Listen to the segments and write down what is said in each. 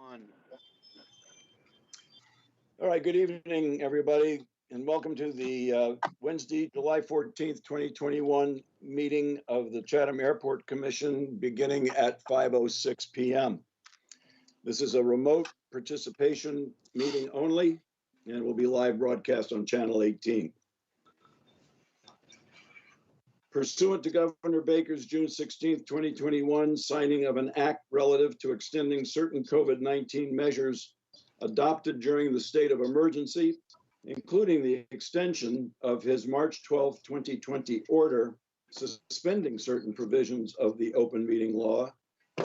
On. All right, good evening, everybody, and welcome to the Wednesday, July 14th, 2021 meeting of the Chatham Airport Commission beginning at 5:06 p.m. This is a remote participation meeting only and will be live broadcast on Channel 18. Pursuant to Governor Baker's June 16th, 2021 signing of an act relative to extending certain COVID-19 measures adopted during the state of emergency, including the extension of his March 12, 2020 order suspending certain provisions of the open meeting law,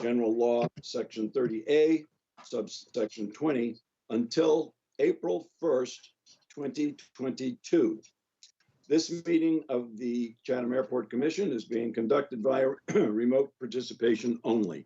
General Law, Section 30A, subsection 20, until April 1st, 2022. This meeting of the Chatham Airport Commission is being conducted via remote participation only.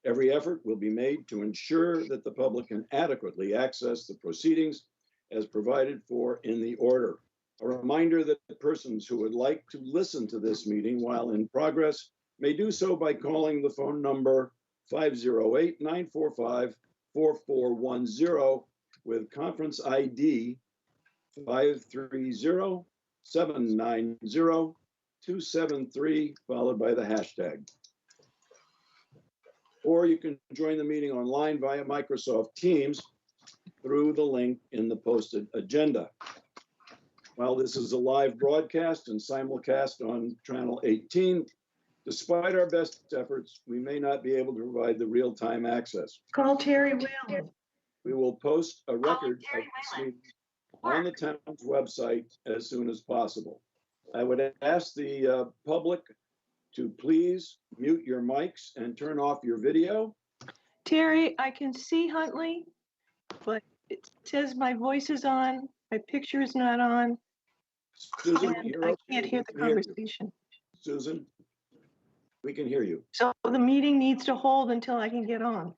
Every effort will be made to ensure that the public can adequately access the proceedings as provided for in the order. A reminder that the persons who would like to listen to this meeting while in progress may do so by calling the phone number 508-945-4410 with conference ID 530-790-273 followed by the hashtag. Or you can join the meeting online via Microsoft Teams through the link in the posted agenda. While this is a live broadcast and simulcast on Channel 18, despite our best efforts, we may not be able to provide the real-time access. Call Terry Whalen. We will post a record of this meeting on the town's website as soon as possible. I would ask the public to please mute your mics and turn off your video. Terry, I can see Huntley, but it says my voice is on, my picture is not on, Susan, and you're I okay. can't hear the conversation. Susan, we can hear you. So the meeting needs to hold until I can get on.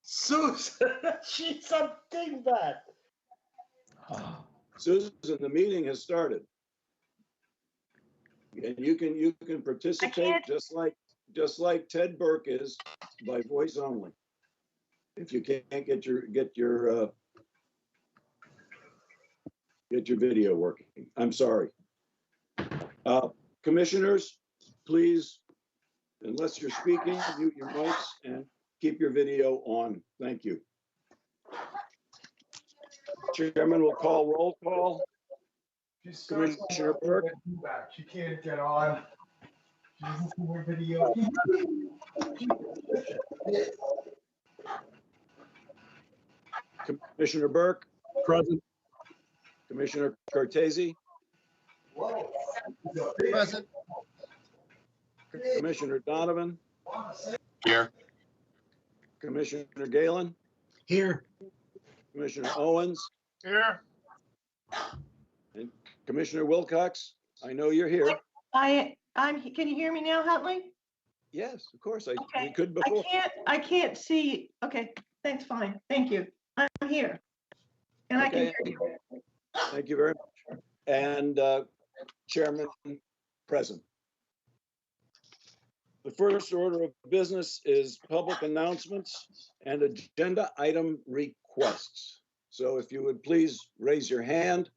Susan, she's a dingbat. Susan, the meeting has started. And you can participate just like Ted Burke is by voice only. If you can't get your video working, I'm sorry. Commissioners, please, unless you're speaking, mute your mics and keep your video on. Thank you. Chairman will call roll call. Commissioner Burke. She can't get on. She doesn't see her video. Commissioner Burke. Present. Commissioner Cortese. Present. Commissioner Donovan. Here. Commissioner Galen. Here. Commissioner Owens. Here. And Commissioner Wilcox, I know you're here. I'm. Can you hear me now, Huntley? Yes, of course. We Okay. could before. I can't see. Okay, thanks, fine. Thank you. I'm here. And I can Okay. hear you. Thank you very much. And Chairman present. The first order of business is public announcements and agenda item requests. So if you would please raise your hand,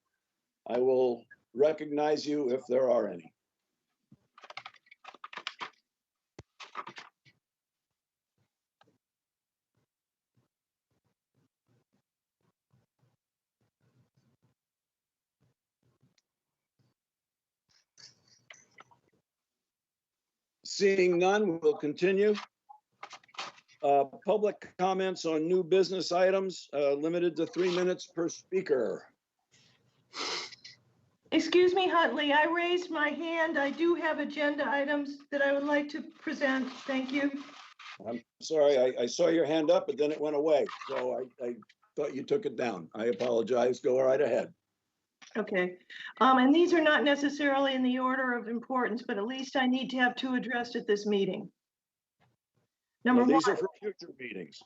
I will recognize you if there are any. Seeing none, we'll continue. Public comments on new business items, limited to 3 minutes per speaker. Excuse me, Huntley, I raised my hand. I do have agenda items that I would like to present. Thank you. I'm sorry, I saw your hand up, but then it went away. So I thought you took it down. I apologize. Go right ahead. Okay, and these are not necessarily in the order of importance, but at least I need to have two addressed at this meeting. Number No, one. these are for future meetings.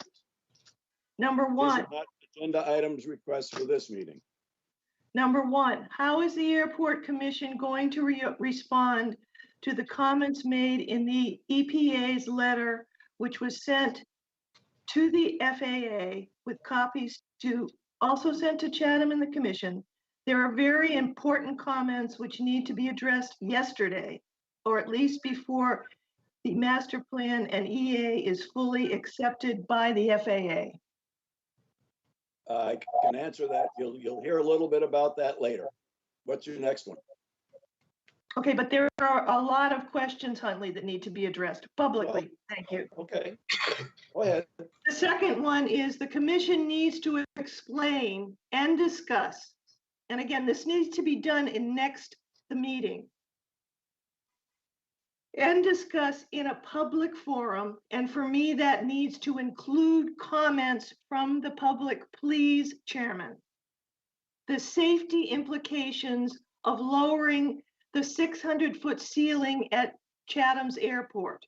Number These one. are not agenda items requests for this meeting. Number one, how is the Airport Commission going to respond to the comments made in the EPA's letter, which was sent to the FAA with copies to also sent to Chatham and the Commission. There are very important comments which need to be addressed yesterday, or at least before the master plan and EA is fully accepted by the FAA. I can answer that. You'll hear a little bit about that later. What's your next one? Okay, but there are a lot of questions, Huntley, that need to be addressed publicly. Thank you. Okay, go ahead. The second one is the commission needs to explain and discuss. And again, this needs to be done in the meeting. And discuss in a public forum. And for me, that needs to include comments from the public, please, Chairman. The safety implications of lowering the 600-foot ceiling at Chatham's airport.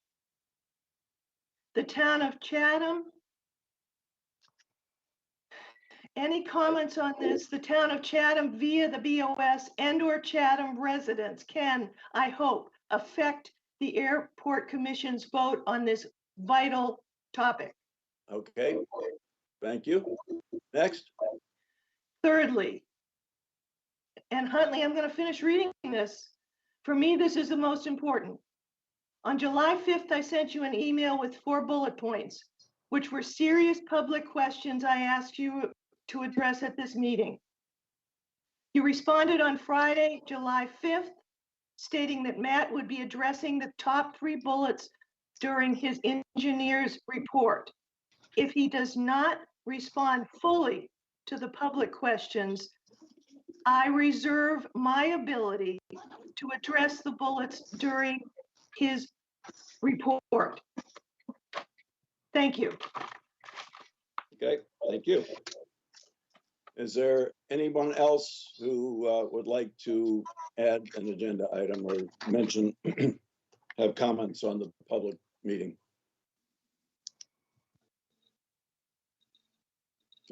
The town of Chatham. Any comments on this? The town of Chatham via the BOS and/or Chatham residents can, I hope, affect the Airport Commission's vote on this vital topic. Okay, thank you. Next. Thirdly, and Huntley, I'm going to finish reading this. For me, this is the most important. On July 5th, I sent you an email with 4 bullet points, which were serious public questions I asked you to address at this meeting. You responded on Friday, July 5th, stating that Matt would be addressing the top 3 bullets during his engineer's report. If he does not respond fully to the public questions, I reserve my ability to address the bullets during his report. Thank you. Okay, thank you. Is there anyone else who would like to add an agenda item or mention, have comments on the public meeting?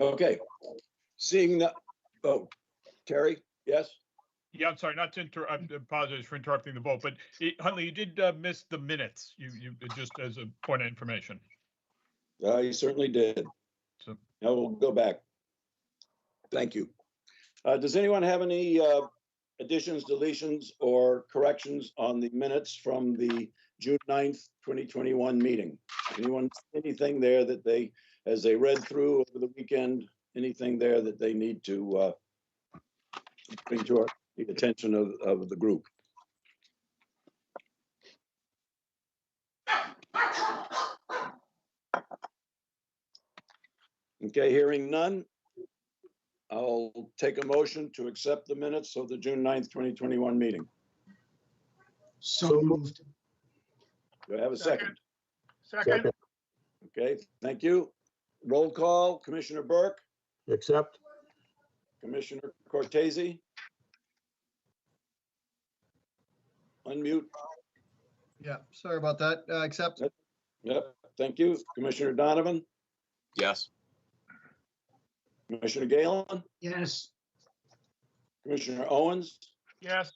Okay, seeing that, oh, Terry, yes? Yeah, I'm sorry, not to interrupt. I apologize for interrupting the vote, but Huntley, you did miss the minutes. You just as a point of information. You certainly did. So Now we'll go back. Thank you. Does anyone have any additions, deletions, or corrections on the minutes from the June 9th, 2021 meeting? Anyone, anything there that they, as they read through over the weekend, anything there that they need to bring to the attention of the group? Okay, hearing none, I'll take a motion to accept the minutes of the June 9th, 2021 meeting. So moved. Do I have a second? Second. Okay, thank you. Roll call, Commissioner Burke, Accept. Commissioner Cortese. Unmute. Yeah, sorry about that. Accept. Yep, thank you. Commissioner Donovan, Yes. Commissioner Galen, Yes. Commissioner Owens, yes,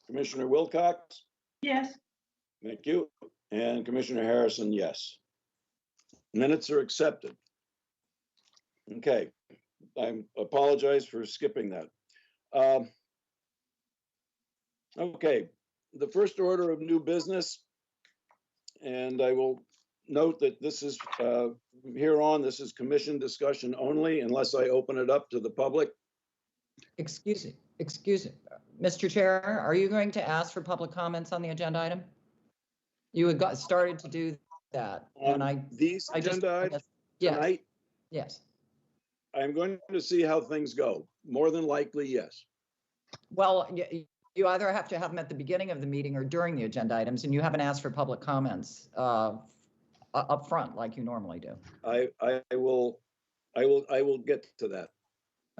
Commissioner Wilcox, Yes. thank you, and Commissioner Harrison, yes. Minutes are accepted. Okay, I apologize for skipping that. Okay, the first order of new business, and I will note that this is, here on, this is commission discussion only unless I open it up to the public. Excuse me, Mr. Chair, are you going to ask for public comments on the agenda item? You had started to do that, and These agenda items yes, tonight, yes. I'm going to see how things go. More than likely, yes. Well, you either have to have them at the beginning of the meeting or during the agenda items, and you haven't asked for public comments up front like you normally do. I will get to that.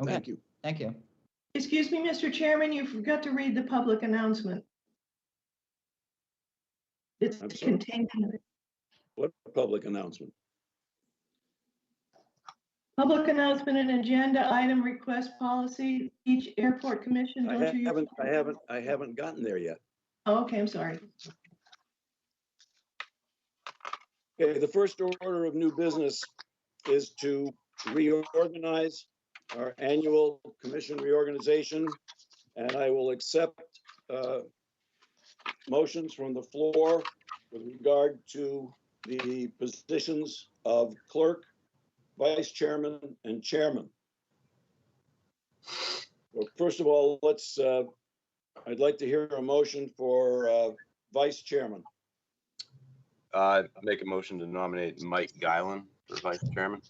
Okay. Thank you. Thank you. Excuse me, Mr. Chairman, you forgot to read the public announcement. It's I'm sorry. contained in it. What public announcement? Public announcement and agenda item request policy, each airport commission, don't you? I haven't gotten there yet. Oh, okay, I'm sorry. Okay, the first order of new business is to reorganize our annual commission reorganization. And I will accept motions from the floor with regard to the positions of clerk, vice chairman, and chairman. Well, first of all, I'd like to hear a motion for vice chairman. Make a motion to nominate Mike Guyland for vice chairman.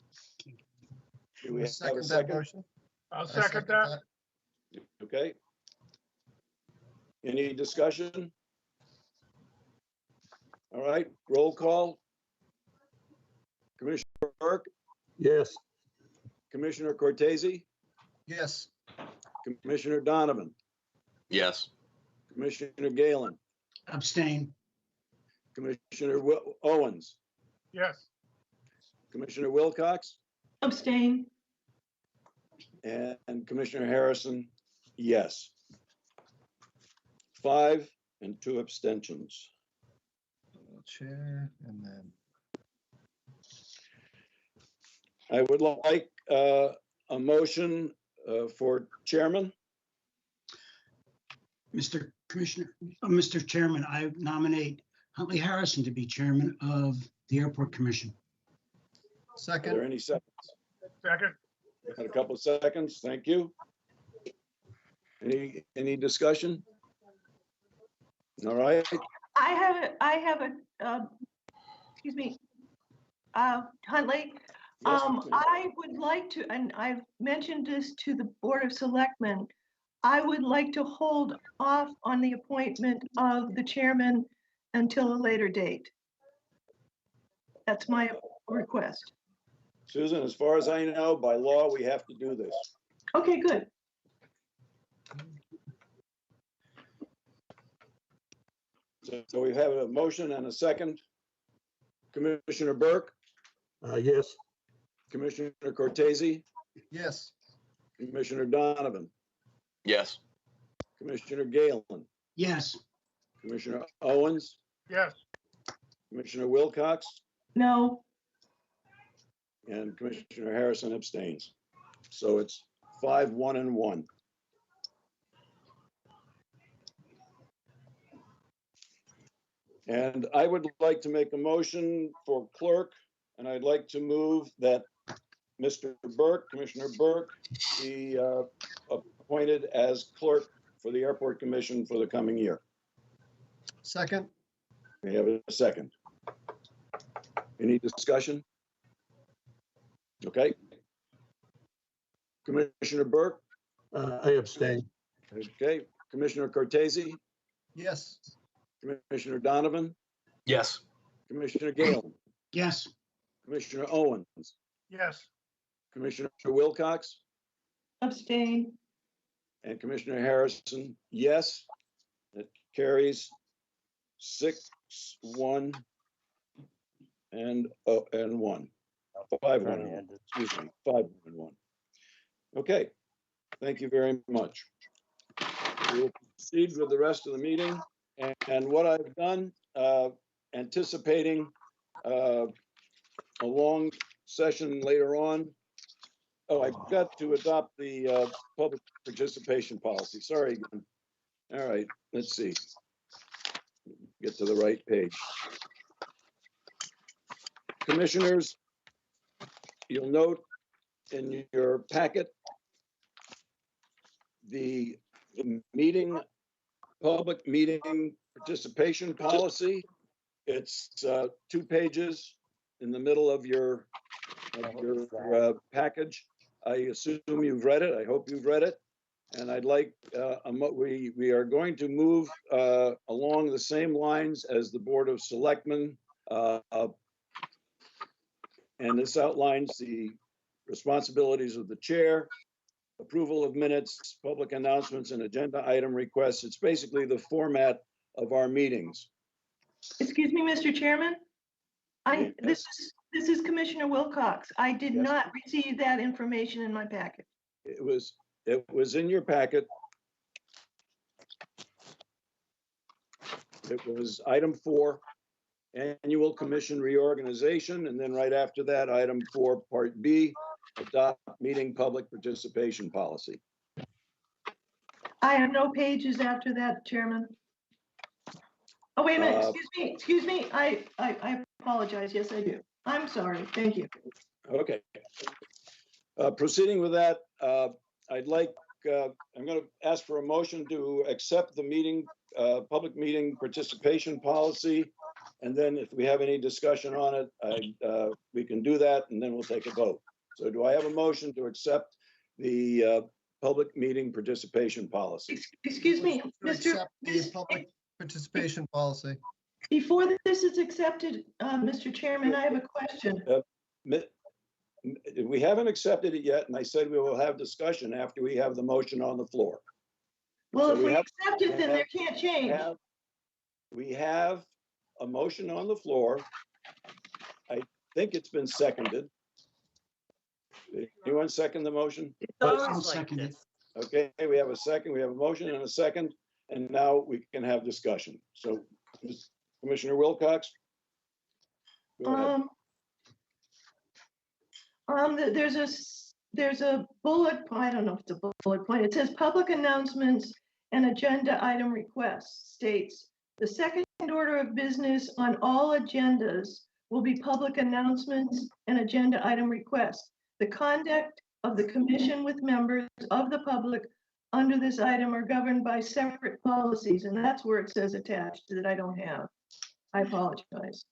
Do we have a Second that second? motion? I'll I second that. Okay. Any discussion? All right, roll call. Commissioner Burke, Yes. Commissioner Cortese, Yes. Commissioner Donovan, Yes. Commissioner Galen, Abstain. Commissioner Owens, Yes. Commissioner Wilcox, Abstain. and Commissioner Harrison, yes. 5 and 2 abstentions. Chair and then. I would like a motion for chairman. Mr. Chairman, I nominate Huntley Harrison to be chairman of the Airport Commission. Are there Second. any seconds? Second. Got a couple of seconds, thank you. Any discussion? All right, I have a, excuse me, Huntley. Yes, I would like to, and I've mentioned this to the Board of Selectmen, I would like to hold off on the appointment of the chairman until a later date. That's my request. Susan, as far as I know, by law, we have to do this. Okay, good. So we have a motion and a second. Commissioner Burke, Yes. Commissioner Cortese, Yes. Commissioner Donovan, Yes. Commissioner Galen, Yes. Commissioner Owens, Yes. Commissioner Wilcox, No, and Commissioner Harrison abstains. So it's 5, 1, and 1. And I would like to make a motion for clerk, and I'd like to move that Mr. Burke, Commissioner Burke, be appointed as clerk for the Airport Commission for the coming year. Second. We have a second. Any discussion? Okay. Commissioner Burke, I abstain. okay. Commissioner Cortese, Yes. Commissioner Donovan, Yes. Commissioner Galen, Yes. Commissioner Owens, Yes. Commissioner Wilcox, abstain. and Commissioner Harrison, yes. It carries 6, 1, and 1. 5, 1, and 1. Excuse me, 5, 1, and 1. Okay, thank you very much. We'll proceed with the rest of the meeting. And what I've done, anticipating a long session later on. Oh, I've got to adopt the public participation policy. Sorry again. All right, let's see. Get to the right page. Commissioners, you'll note in your packet the public meeting participation policy. It's 2 pages in the middle of your package. I assume you've read it. I hope you've read it. And I'd like, we are going to move along the same lines as the Board of Selectmen. And this outlines the responsibilities of the chair, approval of minutes, public announcements, and agenda item requests. It's basically the format of our meetings. Excuse me, Mr. Chairman? This is Commissioner Wilcox. I did Yes. not receive that information in my packet. It was in your packet. It was item 4, Annual Commission Reorganization, and then right after that, item 4, Part B, adopt meeting public participation policy. I have no pages after that, Chairman. Oh, wait a minute, excuse me, I apologize, yes, I do. I'm sorry, thank you. Okay. Proceeding with that, I'd like, I'm going to ask for a motion to accept the meeting, public meeting participation policy. And then if we have any discussion on it, we can do that and then we'll take a vote. So do I have a motion to accept the public meeting participation policy? Excuse me, To Mr. accept the public participation policy. Before this is accepted, Mr. Chairman, I have a question. We haven't accepted it yet, and I said we will have discussion after we have the motion on the floor. Well, So if we we have- accept it, then there can't change. We have a motion on the floor. I think it's been seconded. Did anyone second the motion? I'll second it. Okay, we have a second, we have a motion and a second, and now we can have discussion. So, Commissioner Wilcox? Go ahead. There's a bullet, I don't know if it's a bullet point. It says public announcements and agenda item requests states the second order of business on all agendas will be public announcements and agenda item requests. The conduct of the commission with members of the public under this item are governed by separate policies, and that's where it says attached that I don't have. I apologize.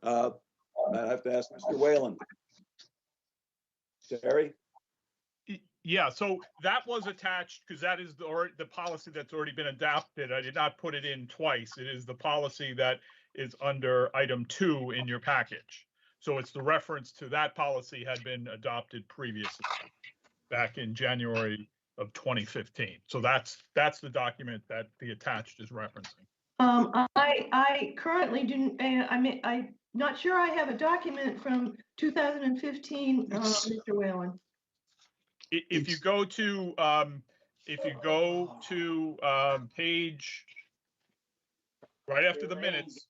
I have to ask Mr. Whalen. Terry? Yeah, so that was attached because that is the policy that's already been adopted. I did not put it in twice. It is the policy that is under item 2 in your package. So it's the reference to that policy had been adopted previously back in January of 2015. So that's the document that the attached is referencing. I currently didn't, I'm not sure I have a document from 2015, Mr. Whalen. If you go to page right after the minutes,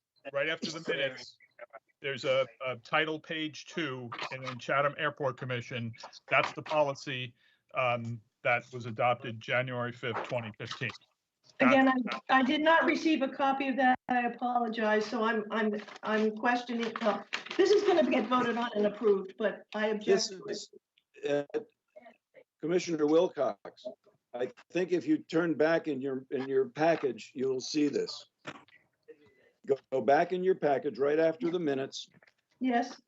there's a title page 2, and then Chatham Airport Commission. That's the policy that was adopted January 5th, 2015. Again, I did not receive a copy of that. I apologize. So I'm questioning. This is going to get voted on and approved, but I object to it. Commissioner Wilcox, I think if you turn back in your package, you'll see this. Go back in your package right after the minutes, Yes.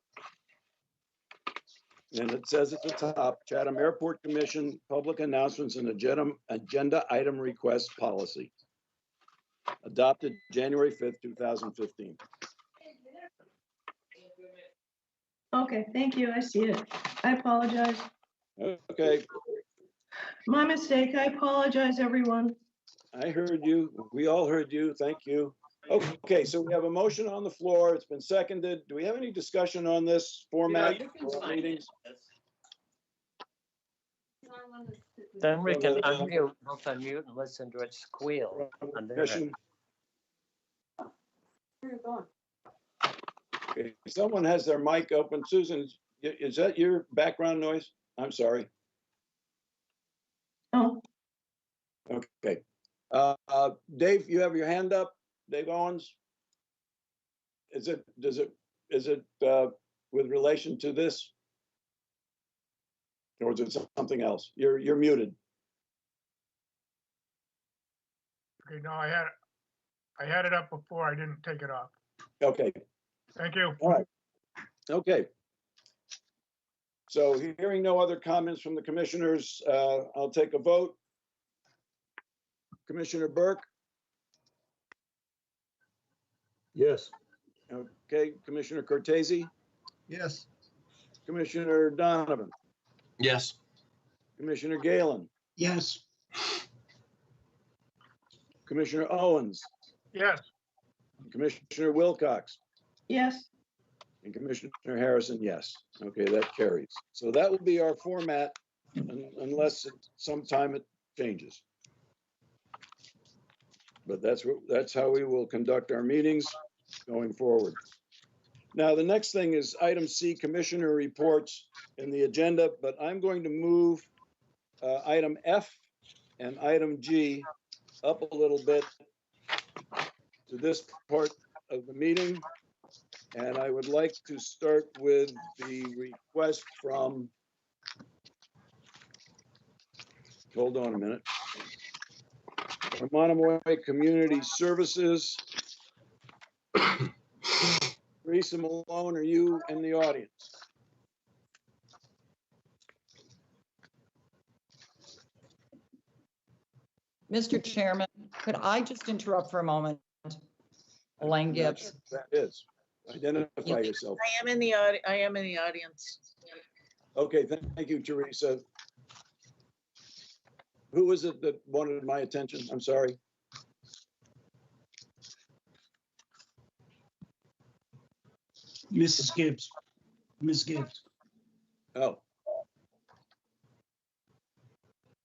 and it says at the top, Chatham Airport Commission Public Announcements and Agenda Item Request Policy, adopted January 5th, 2015. Okay. Thank you. I see it. I apologize. Okay, My mistake. I apologize, everyone. I heard you. We all heard you. Thank you. Okay, so we have a motion on the floor. It's been seconded. Do we have any discussion on this format for our meetings? Then we can unmute, both unmute and listen to it squeal. on their end. Commission? Okay, someone has their mic open. Susan, is that your background noise? I'm sorry. Oh, Okay. Dave, you have your hand up? Dave Owens? Is it with relation to this? Or is it something else? You're muted. Okay, no, I had it up before. I didn't take it off. Okay, Thank you. all right. Okay. So hearing no other comments from the commissioners, I'll take a vote. Commissioner Burke? Yes. Okay, Commissioner Cortese? Yes. Commissioner Donovan? Yes. Commissioner Galen? Yes. Commissioner Owens? Yes, Commissioner Wilcox? yes. And Commissioner Harrison, yes. Okay, that carries. So that will be our format unless sometime it changes. But that's how we will conduct our meetings going forward. Now, the next thing is item C, commissioner reports in the agenda, but I'm going to move item F and item G up a little bit to this part of the meeting. And I would like to start with the request from, hold on a minute, from Monomoy Community Services. Teresa Malone, are you in the audience? Mr. Chairman, could I just interrupt for a moment? Elaine Gibbs. That is. Identify yourself. I am in the audience. Okay, thank you, Teresa. Who was it that wanted my attention? I'm sorry. Mrs. Gibbs. Ms. Gibbs. Oh.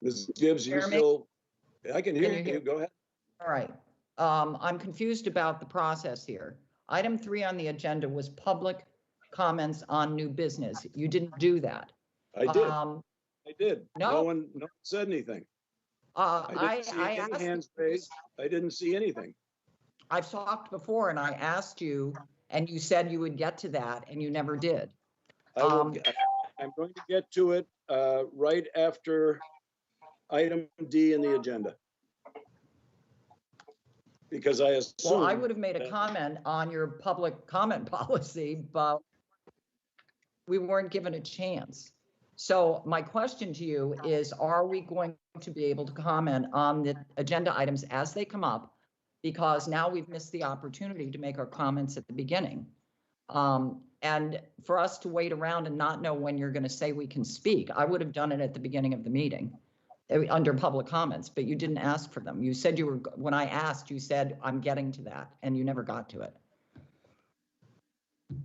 Ms. Gibbs, you Hear me? still, I can hear Can you hear you. Go ahead. All right. I'm confused about the process here. Item 3 on the agenda was public comments on new business. You didn't do that. I did. I did. No. No one said anything. I didn't see any hands raised. I didn't see anything. I've talked before and I asked you, and you said you would get to that, and you never did. I'm going to get to it right after item D in the agenda. Because I assume. Well, I would have made a comment on your public comment policy, but we weren't given a chance. So my question to you is, are we going to be able to comment on the agenda items as they come up? Because now we've missed the opportunity to make our comments at the beginning. And for us to wait around and not know when you're going to say we can speak, I would have done it at the beginning of the meeting under public comments, but you didn't ask for them. You said you were, when I asked, you said, I'm getting to that, and you never got to it.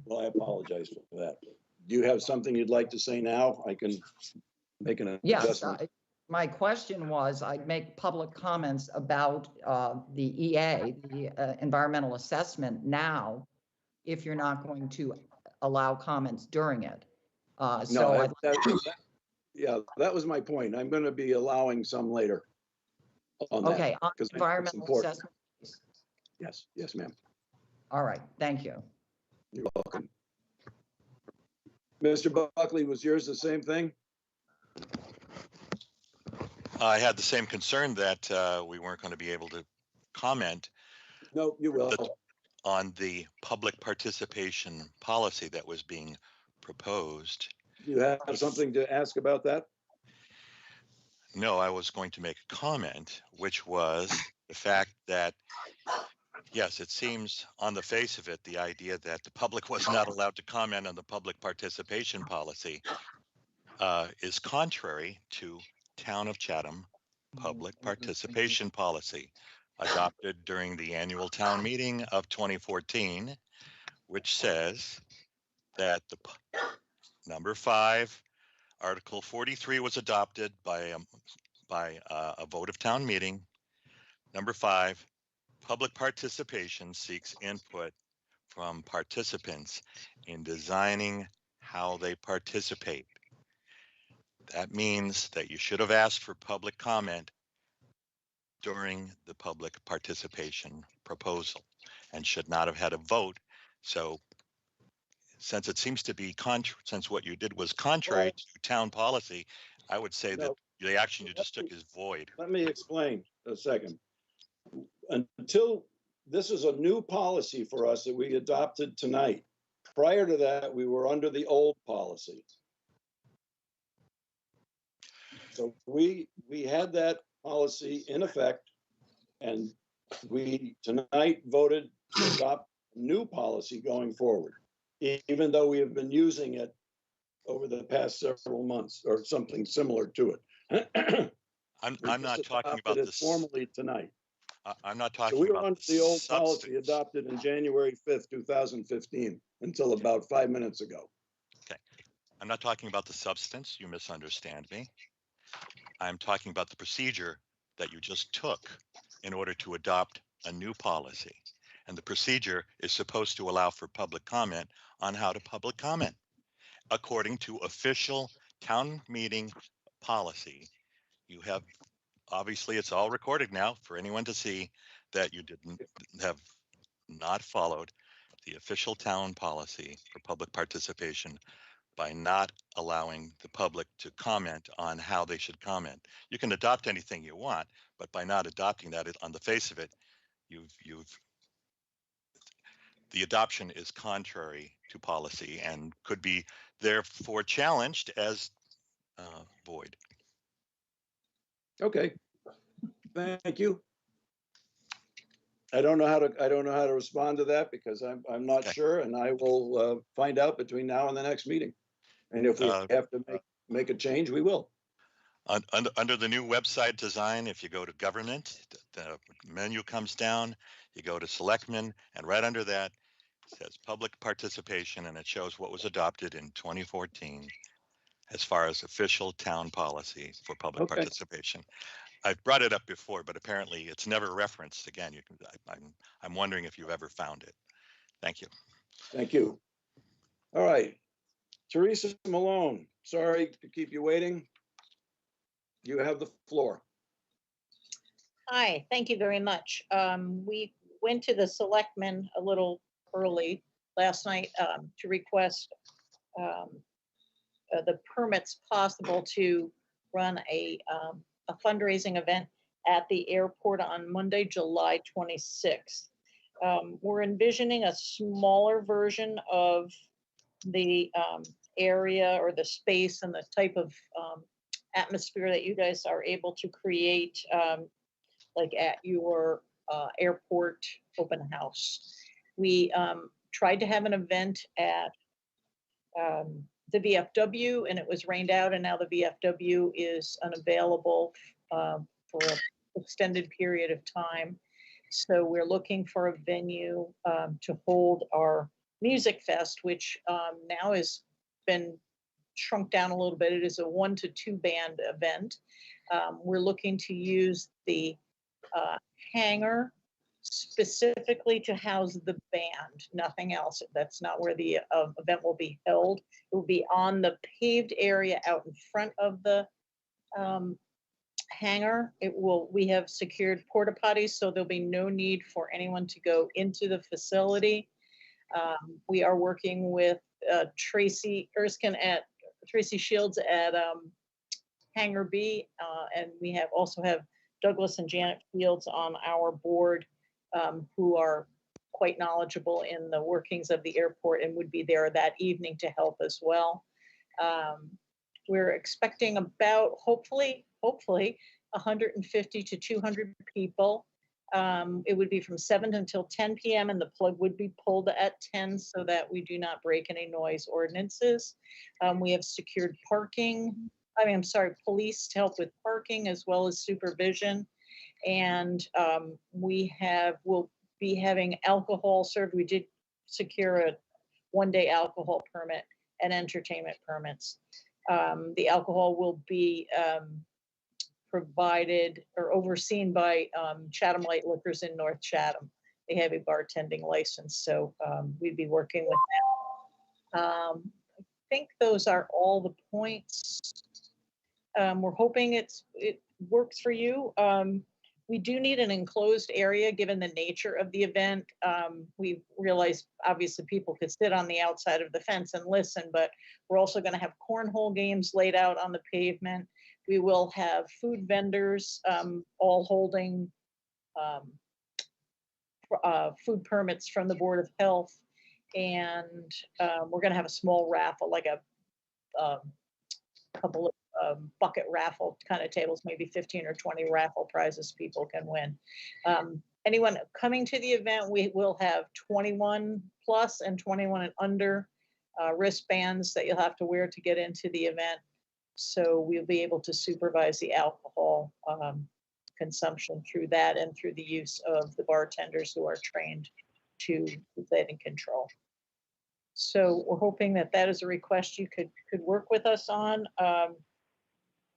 Well, I apologize for that. Do you have something you'd like to say now? I can make an adjustment. Yes, my question was, I'd make public comments about the EA, the environmental assessment now, if you're not going to allow comments during it. No, yeah, that was my point. I'm going to be allowing some later on that. Okay, on because environmental assessment. Yes, ma'am. All right, thank you. You're welcome. Mr. Buckley, was yours the same thing? I had the same concern that we weren't going to be able to comment. No, you will. On the public participation policy that was being proposed. You have something to ask about that? No, I was going to make a comment, which was the fact that, yes, it seems on the face of it, the idea that the public was not allowed to comment on the public participation policy is contrary to Town of Chatham public participation policy adopted during the annual town meeting of 2014, which says that the number 5, Article 43 was adopted by a vote of town meeting. Number 5, public participation seeks input from participants in designing how they participate. That means that you should have asked for public comment during the public participation proposal and should not have had a vote. So since it seems to be since what you did was contrary to town policy, I would say that the action you just took is void. Let me explain a second. Until this is a new policy for us that we adopted tonight. Prior to that, we were under the old policy. So we had that policy in effect, and we tonight voted to adopt a new policy going forward, even though we have been using it over the past several months or something similar to it. I'm not talking about this formally tonight. I'm not talking so we were about under the old substance. policy adopted in January 5th, 2015, until about 5 minutes ago. Okay. I'm not talking about the substance. You misunderstand me. I'm talking about the procedure that you just took in order to adopt a new policy. And the procedure is supposed to allow for public comment on how to public comment. According to official town meeting policy, you have, obviously it's all recorded now for anyone to see that you didn't have not followed the official town policy for public participation by not allowing the public to comment on how they should comment. You can adopt anything you want, but by not adopting that on the face of it, the adoption is contrary to policy and could be therefore challenged as void. Okay, thank you. I don't know how to respond to that because I'm not Okay. sure, and I will find out between now and the next meeting. And if we have to make a change, we will. Under the new website design, if you go to government, the menu comes down, you go to selectmen, and right under that it says public participation, and it shows what was adopted in 2014 as far as official town policy for public participation. I've brought it up before, but apparently it's never referenced again. I'm wondering if you've ever found it. Thank you. Thank you. All right, Teresa Malone, sorry to keep you waiting. You have the floor. Hi, thank you very much. We went to the selectmen a little early last night to request the permits possible to run a fundraising event at the airport on Monday, July 26th. We're envisioning a smaller version of the area or the space and the type of atmosphere that you guys are able to create, like at your airport open house. We tried to have an event at the VFW, and it was rained out, and now the VFW is unavailable for an extended period of time. So we're looking for a venue to hold our music fest, which now has been shrunk down a little bit. It is a 1 to 2 band event. We're looking to use the hangar specifically to house the band, nothing else. That's not where the event will be held. It will be on the paved area out in front of the hangar. We have secured porta potties, so there'll be no need for anyone to go into the facility. We are working with Tracy Shields at Hangar B, and we also have Douglas and Janet Fields on our board, who are quite knowledgeable in the workings of the airport and would be there that evening to help as well. We're expecting about, hopefully 150 to 200 people. It would be from 7 until 10 p.m. and the plug would be pulled at 10 so that we do not break any noise ordinances. We have secured police to help with parking as well as supervision. And we'll be having alcohol served. We did secure a 1-day alcohol permit and entertainment permits. The alcohol will be provided or overseen by Chatham Light Liquors in North Chatham. They have a bartending license, so we'd be working with them. I think those are all the points. We're hoping it works for you. We do need an enclosed area given the nature of the event. We realized obviously people could sit on the outside of the fence and listen, but we're also going to have cornhole games laid out on the pavement. We will have food vendors all holding food permits from the Board of Health. And we're going to have a small raffle, like a couple of bucket raffle kind of tables, maybe 15 or 20 raffle prizes people can win. Anyone coming to the event, we will have 21 plus and 21 and under wristbands that you'll have to wear to get into the event. So we'll be able to supervise the alcohol consumption through that and through the use of the bartenders who are trained to keep that in control. So we're hoping that that is a request you could work with us on.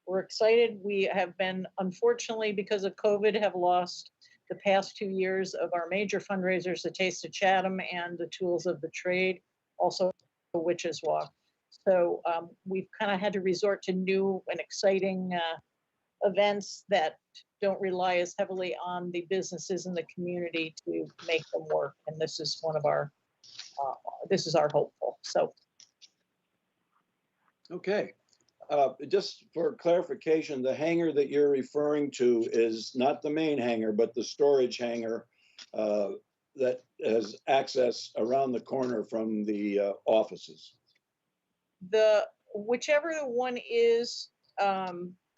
We're excited. We have been, unfortunately, because of COVID, have lost the past 2 years of our major fundraisers, the Taste of Chatham and the Tools of the Trade, also the Witches Walk. So we've kind of had to resort to new and exciting events that don't rely as heavily on the businesses in the community to make them work. And this is one of our, this is our hopeful. So. Okay. Just for clarification, the hangar that you're referring to is not the main hangar, but the storage hangar that has access around the corner from the offices. Whichever one is,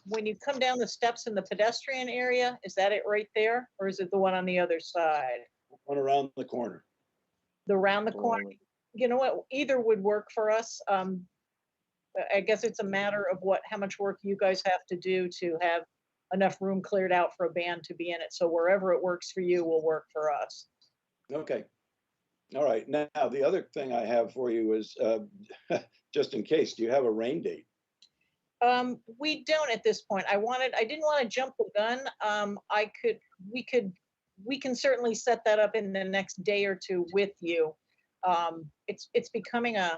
when you come down the steps in the pedestrian area, is that it right there? Or is it the one on the other side? One around the corner. The round the corner? You know what, either would work for us. I guess it's a matter of how much work you guys have to do to have enough room cleared out for a band to be in it. So wherever it works for you will work for us. Okay. All right. Now, the other thing I have for you is, just in case, do you have a rain date? We don't at this point. I didn't want to jump the gun. We can certainly set that up in the next day or two with you. It's becoming a,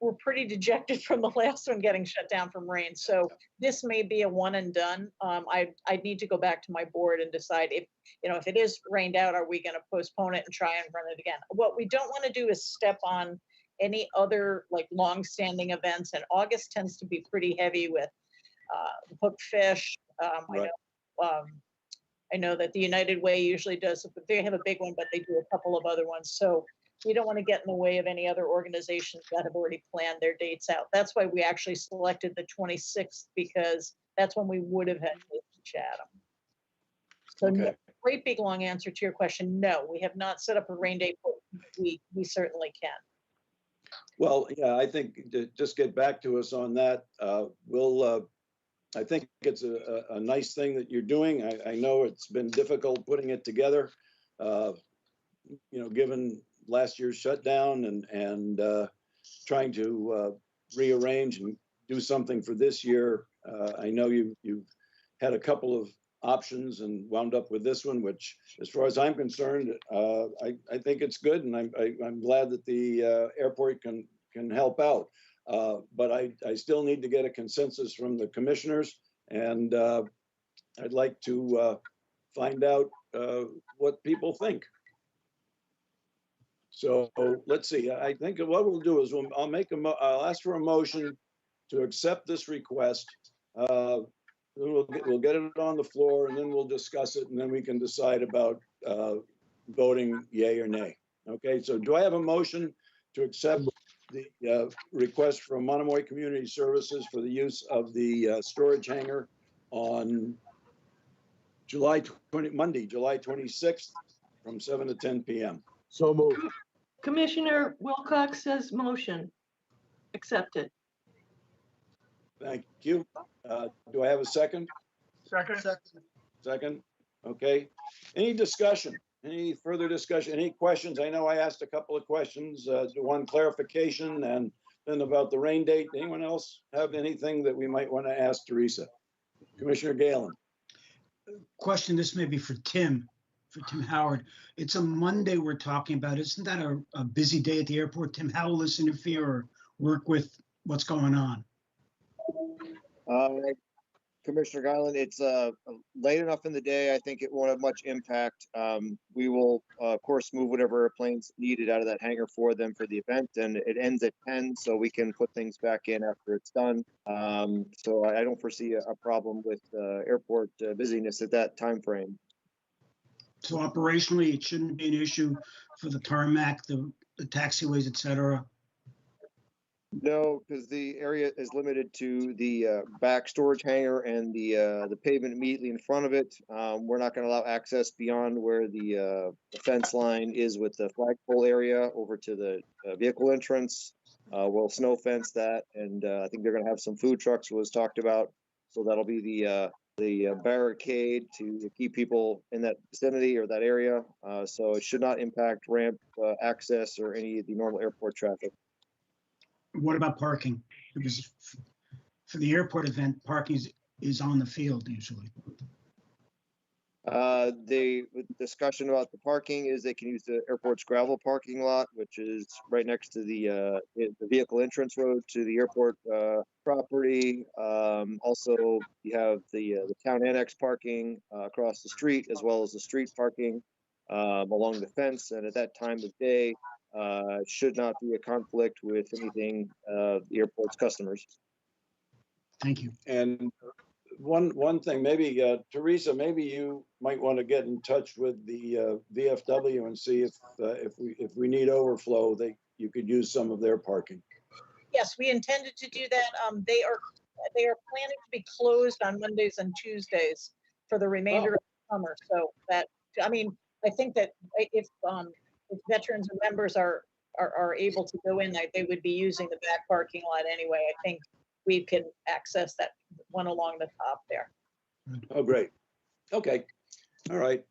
we're pretty dejected from the last one getting shut down from rain. So this may be a one and done. I'd need to go back to my board and decide if it is rained out, are we going to postpone it and try and run it again? What we don't want to do is step on any other like long-standing events, and August tends to be pretty heavy with hook fish. Right. I know that the United Way usually does, they have a big one, but they do a couple of other ones. So we don't want to get in the way of any other organizations that have already planned their dates out. That's why we actually selected the 26th, because that's when we would have had Chatham. So Okay. Great big long answer to your question. No, we have not set up a rain date, but we certainly can. Well, yeah, I think to just get back to us on that. I think it's a nice thing that you're doing. I know it's been difficult putting it together, given last year's shutdown and trying to rearrange and do something for this year. I know you've had a couple of options and wound up with this one, which, as far as I'm concerned, I think it's good, and I'm glad that the airport can help out. But I still need to get a consensus from the commissioners, and I'd like to find out what people think. So let's see. I think what we'll do is I'll ask for a motion to accept this request. We'll get it on the floor, and then we'll discuss it, and then we can decide about voting yay or nay. Okay, so do I have a motion to accept the request from Monomoy Community Services for the use of the storage hangar on Monday, July 26th from 7 to 10 p.m.? So moved. Commissioner Wilcox says motion. Accepted. Thank you. Do I have a second? Second, Second. Okay. Any discussion? Any further discussion? Any questions? I know I asked a couple of questions. One clarification, and then about the rain date. Anyone else have anything that we might want to ask Teresa? Commissioner Galen. Question, this may be for Tim Howard. It's a Monday we're talking about. Isn't that a busy day at the airport? Tim, how will this interfere or work with what's going on? Commissioner Garland, it's late enough in the day. I think it won't have much impact. We will, of course, move whatever airplanes needed out of that hangar for them for the event, and it ends at 10, so we can put things back in after it's done. So I don't foresee a problem with airport busyness at that time frame. So operationally, it shouldn't be an issue for the tarmac, the taxiways, et cetera? No, because the area is limited to the back storage hangar and the pavement immediately in front of it. We're not going to allow access beyond where the fence line is with the flagpole area over to the vehicle entrance. We'll snow fence that, and I think they're going to have some food trucks was talked about. So that'll be the barricade to keep people in that vicinity or that area. So it should not impact ramp access or any of the normal airport traffic. What about parking? Because for the airport event, parking is on the field usually. The discussion about the parking is they can use the airport's gravel parking lot, which is right next to the vehicle entrance road to the airport property. Also, you have the town annex parking across the street, as well as the street parking along the fence. And at that time of day, should not be a conflict with anything the airport's customers. Thank you. And one thing, maybe Teresa, maybe you might want to get in touch with the VFW and see if we need overflow, you could use some of their parking. Yes, we intended to do that. They are planning to be closed on Mondays and Tuesdays for the remainder of the summer. So that, I mean, I think that if veterans and members are able to go in, they would be using the back parking lot anyway. I think we can access that one along the top there. Oh, great. Okay. All right.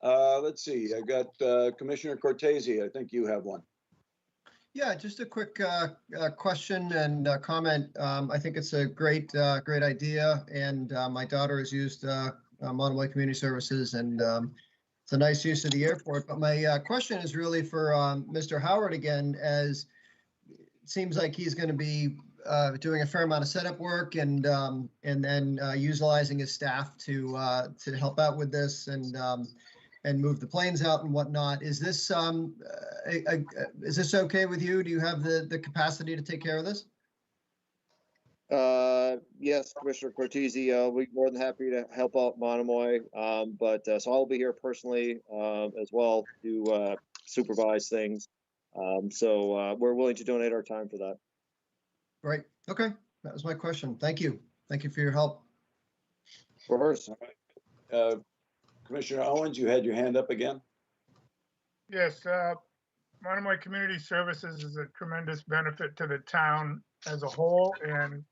Let's see. I got Commissioner Cortese. I think you have one. Yeah, just a quick question and comment. I think it's a great idea, and my daughter has used Monomoy Community Services, and it's a nice use of the airport. But my question is really for Mr. Howard again, as it seems like he's going to be doing a fair amount of setup work and then utilizing his staff to help out with this and move the planes out and whatnot. Is this okay with you? Do you have the capacity to take care of this? Yes, Commissioner Cortese, I'll be more than happy to help out Monomoy. So I'll be here personally as well to supervise things. So we're willing to donate our time for that. Right. Okay. That was my question. Thank you. Thank you for your help. Reverse. Commissioner Owens, you had your hand up again. Yes, Monomoy Community Services is a tremendous benefit to the town as a whole, and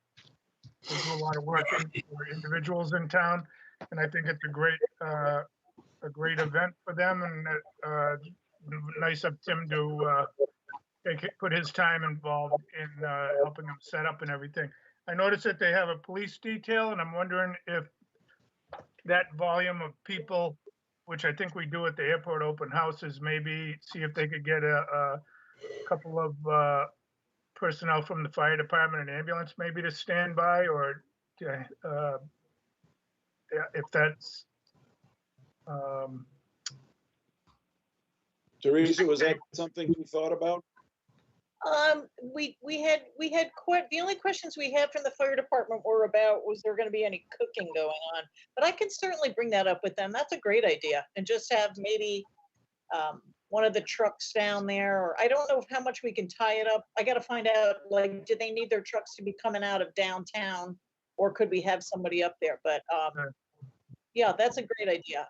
they do a lot of work for individuals in town. And I think it's a great event for them, and nice of Tim to put his time involved in helping them set up and everything. I noticed that they have a police detail, and I'm wondering if that volume of people, which I think we do at the airport open houses, maybe see if they could get a couple of personnel from the fire department and ambulance maybe to stand by, or if that's Teresa, was that something you thought about? We had the only questions we had from the fire department were about, was there going to be any cooking going on? But I can certainly bring that up with them. That's a great idea. And just have maybe one of the trucks down there, or I don't know how much we can tie it up. I got to find out, like, do they need their trucks to be coming out of downtown, or could we have somebody up there? But yeah, that's a great idea.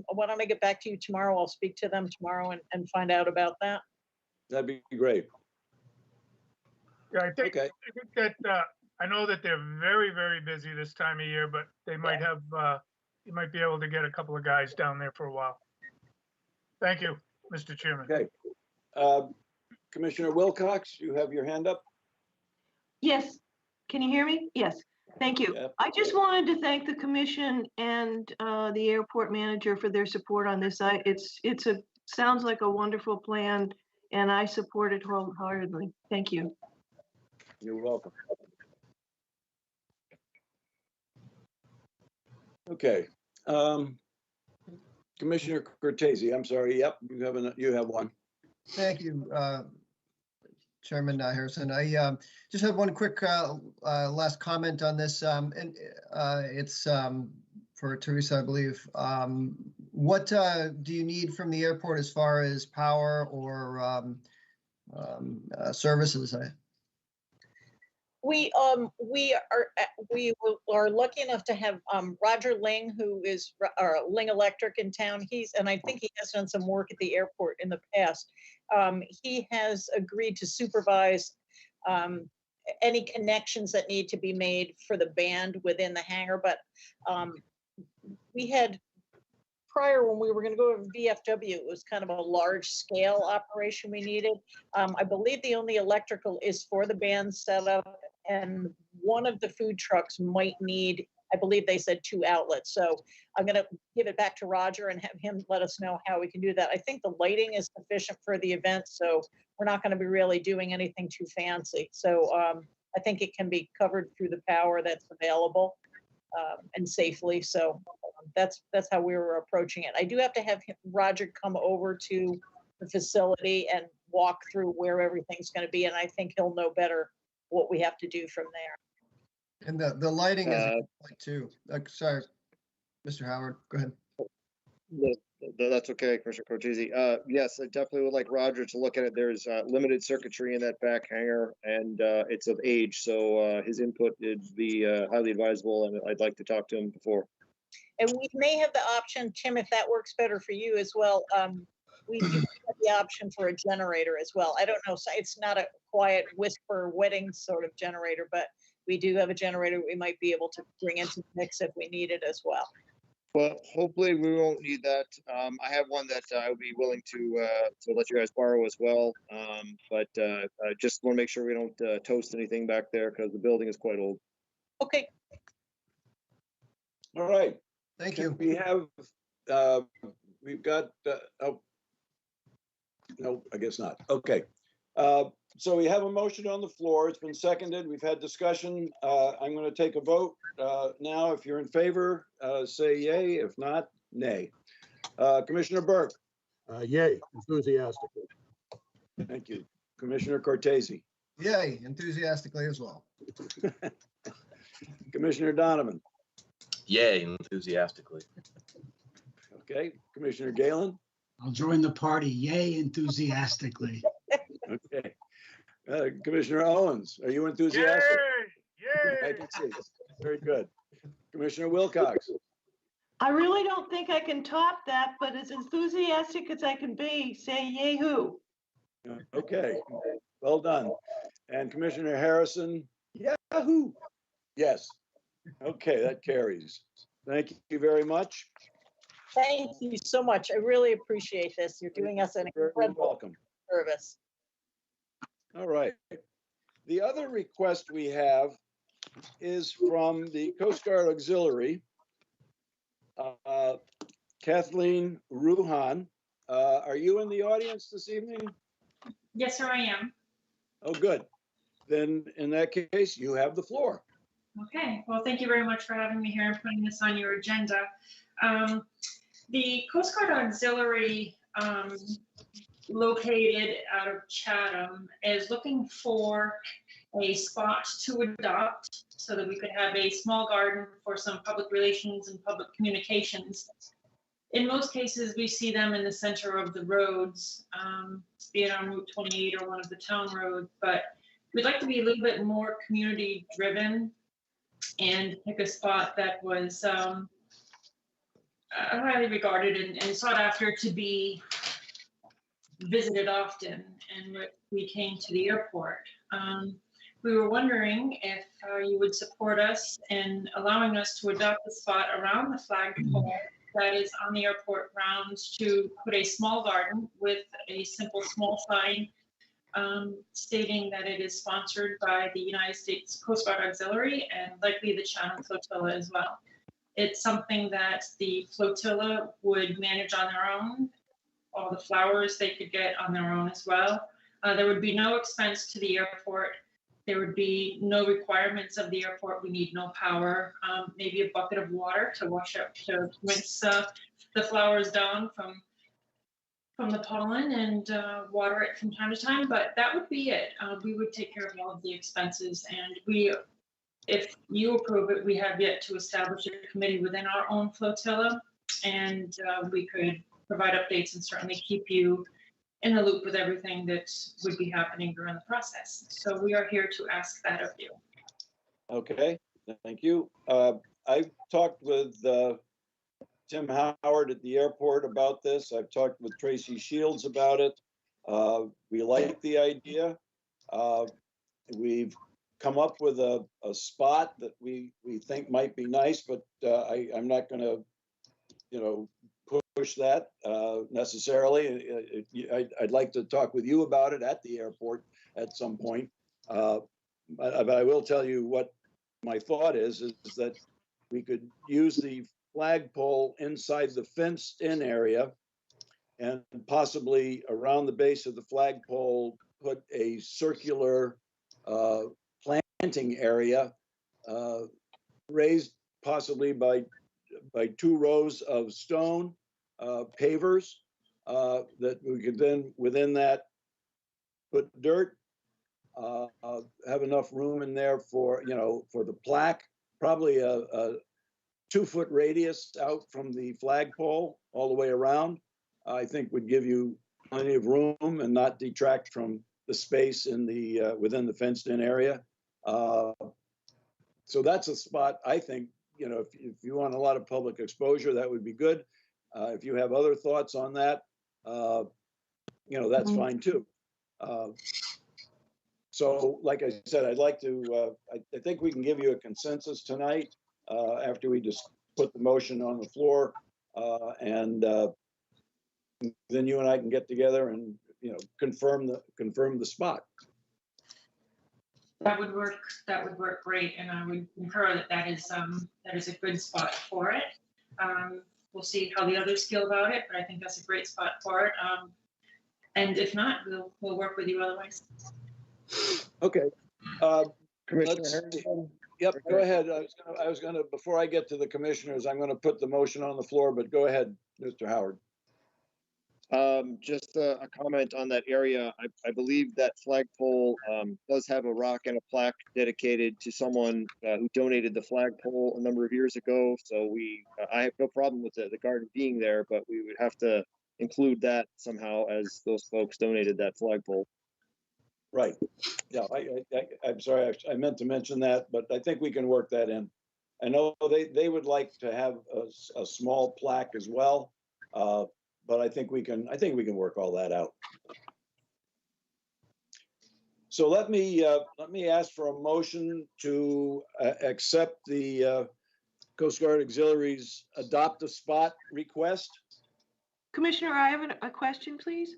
Why don't I get back to you tomorrow? I'll speak to them tomorrow and find out about that. That'd be great. Yeah, I think, Okay. I think that I know that they're very, very busy this time of year, but they might have, you might be able to get a couple of guys down there for a while. Thank you, Mr. Chairman. Okay. Commissioner Wilcox, you have your hand up? Yes. Can you hear me? Yes. Thank you. Yep. I just wanted to thank the commission and the airport manager for their support on this. Sounds like a wonderful plan, and I support it wholeheartedly. Thank you. You're welcome. Okay. Commissioner Cortese, I'm sorry. Yep, you have one. Thank you, Chairman Harrison. I just have one quick last comment on this, and it's for Teresa, I believe. What do you need from the airport as far as power or services? We are lucky enough to have Roger Ling, who is Ling Electric in town. And I think he has done some work at the airport in the past. He has agreed to supervise any connections that need to be made for the band within the hangar. But we had prior, when we were going to go to VFW, it was kind of a large scale operation we needed. I believe the only electrical is for the band setup, and one of the food trucks might need, I believe they said 2 outlets. So I'm going to give it back to Roger and have him let us know how we can do that. I think the lighting is sufficient for the event, so we're not going to be really doing anything too fancy. So I think it can be covered through the power that's available and safely. So that's how we were approaching it. I do have to have Roger come over to the facility and walk through where everything's going to be, and I think he'll know better what we have to do from there. And the lighting is a good point too. Sorry, Mr. Howard, go ahead. That's okay, Commissioner Cortese. Yes, I definitely would like Roger to look at it. There's limited circuitry in that back hangar, and it's of age, so his input would be highly advisable, and I'd like to talk to him before. And we may have the option, Tim, if that works better for you as well. We do have the option for a generator as well. I don't know, so it's not a quiet whisper wedding sort of generator, but we do have a generator we might be able to bring into the mix if we need it as well. Well, hopefully we won't need that. I have one that I would be willing to let you guys borrow as well. But I just want to make sure we don't toast anything back there because the building is quite old. Okay. All right. Thank you. We have, we've got, oh, no, I guess not. Okay. So we have a motion on the floor. It's been seconded. We've had discussion. I'm going to take a vote now. If you're in favor, say yay. If not, nay. Commissioner Burke. Yay, enthusiastically. Thank you. Commissioner Cortese. Yay, enthusiastically as well. Commissioner Donovan. Yay, enthusiastically. Okay. Commissioner Galen. I'll join the party. Yay, enthusiastically. Okay. Commissioner Owens, are you enthusiastic? Yay! I can see. Very good. Commissioner Wilcox. I really don't think I can top that, but as enthusiastic as I can be, say yay-hoo. Okay, well done. And Commissioner Harrison, yahoo! Yes. Okay, that carries. Thank you very much. Thank you so much. I really appreciate this. You're doing us an You're very incredible welcome. service. All right. The other request we have is from the Coast Guard Auxiliary, Kathleen Ruhan. Are you in the audience this evening? Yes, sir, I am. Oh, good. Then in that case, you have the floor. Okay, well, thank you very much for having me here and putting this on your agenda. The Coast Guard Auxiliary, located out of Chatham, is looking for a spot to adopt so that we could have a small garden for some public relations and public communications. In most cases, we see them in the center of the roads, be it on Route 28 or one of the town roads, but we'd like to be a little bit more community driven and pick a spot that was highly regarded and sought after to be visited often, and we came to the airport. We were wondering if you would support us in allowing us to adopt the spot around the flagpole that is on the airport grounds to put a small garden with a simple small sign stating that it is sponsored by the United States Coast Guard Auxiliary and likely the Chatham Flotilla as well. It's something that the flotilla would manage on their own. All the flowers they could get on their own as well. There would be no expense to the airport. There would be no requirements of the airport. We need no power, maybe a bucket of water to wash up, to rinse the flowers down from the pollen and water it from time to time, but that would be it. We would take care of all of the expenses, and if you approve it, we have yet to establish a committee within our own flotilla, and we could provide updates and certainly keep you in the loop with everything that would be happening during the process. So we are here to ask that of you. Okay, thank you. I've talked with Tim Howard at the airport about this. I've talked with Tracy Shields about it. We like the idea. We've come up with a spot that we think might be nice, but I'm not going to, push that necessarily. I'd like to talk with you about it at the airport at some point. But I will tell you what my thought is that we could use the flagpole inside the fenced-in area and possibly around the base of the flagpole, put a circular planting area raised possibly by 2 rows of stone pavers that we could then within that put dirt, have enough room in there for, for the plaque, probably a 2-foot radius out from the flagpole all the way around. I think would give you plenty of room and not detract from the space in the within the fenced-in area. So that's a spot, I think, if you want a lot of public exposure, that would be good. If you have other thoughts on that, that's fine too. So like I said, I'd like to, I think we can give you a consensus tonight after we just put the motion on the floor. And then you and I can get together and, confirm the spot. That would work. That would work great, and I would concur that that is a good spot for it. We'll see how the others feel about it, but I think that's a great spot for it. And if not, we'll work with you otherwise. Okay. Commissioner Let's- Harrington? Yep, go ahead. I was gonna, before I get to the commissioners, I'm gonna put the motion on the floor, but go ahead, Mr. Howard. Just a comment on that area. I believe that flagpole does have a rock and a plaque dedicated to someone who donated the flagpole a number of years ago. So I have no problem with the garden being there, but we would have to include that somehow as those folks donated that flagpole. Right. Yeah, I'm sorry, I meant to mention that, but I think we can work that in. I know they would like to have a small plaque as well, but I think we can work all that out. So let me ask for a motion to accept the Coast Guard Auxiliaries adopt a spot request. Commissioner, I have a question, please.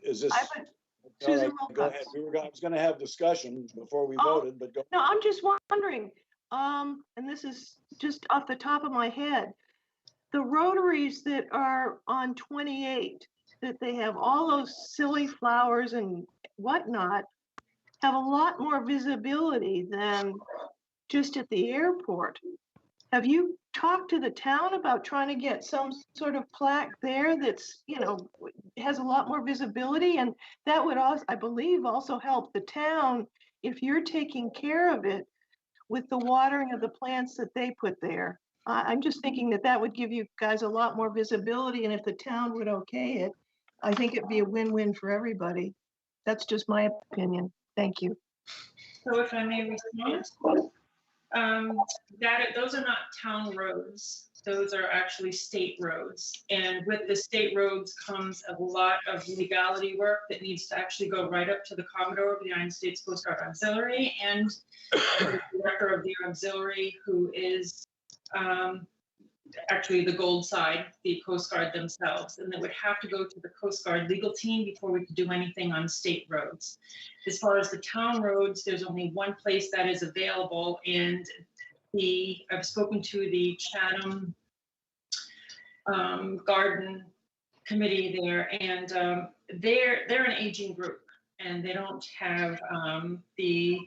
Is this? Susan Go ahead. Wilcox. I was going to have discussion before we Oh, voted, but go. No, I'm just wondering, and this is just off the top of my head, the rotaries that are on 28, that they have all those silly flowers and whatnot, have a lot more visibility than just at the airport. Have you talked to the town about trying to get some sort of plaque there that's, has a lot more visibility? And that would also, I believe, also help the town if you're taking care of it with the watering of the plants that they put there. I'm just thinking that would give you guys a lot more visibility, and if the town would okay it, I think it'd be a win-win for everybody. That's just my opinion. Thank you. So if I may respond, those are not town roads. Those are actually state roads. And with the state roads comes a lot of legality work that needs to actually go right up to the Commodore of the United States Coast Guard Auxiliary and the director of the auxiliary, who is actually the gold side, the Coast Guard themselves. And they would have to go to the Coast Guard legal team before we could do anything on state roads. As far as the town roads, there's only one place that is available, and I've spoken to the Chatham Garden Committee there, and they're an aging group, and they don't have the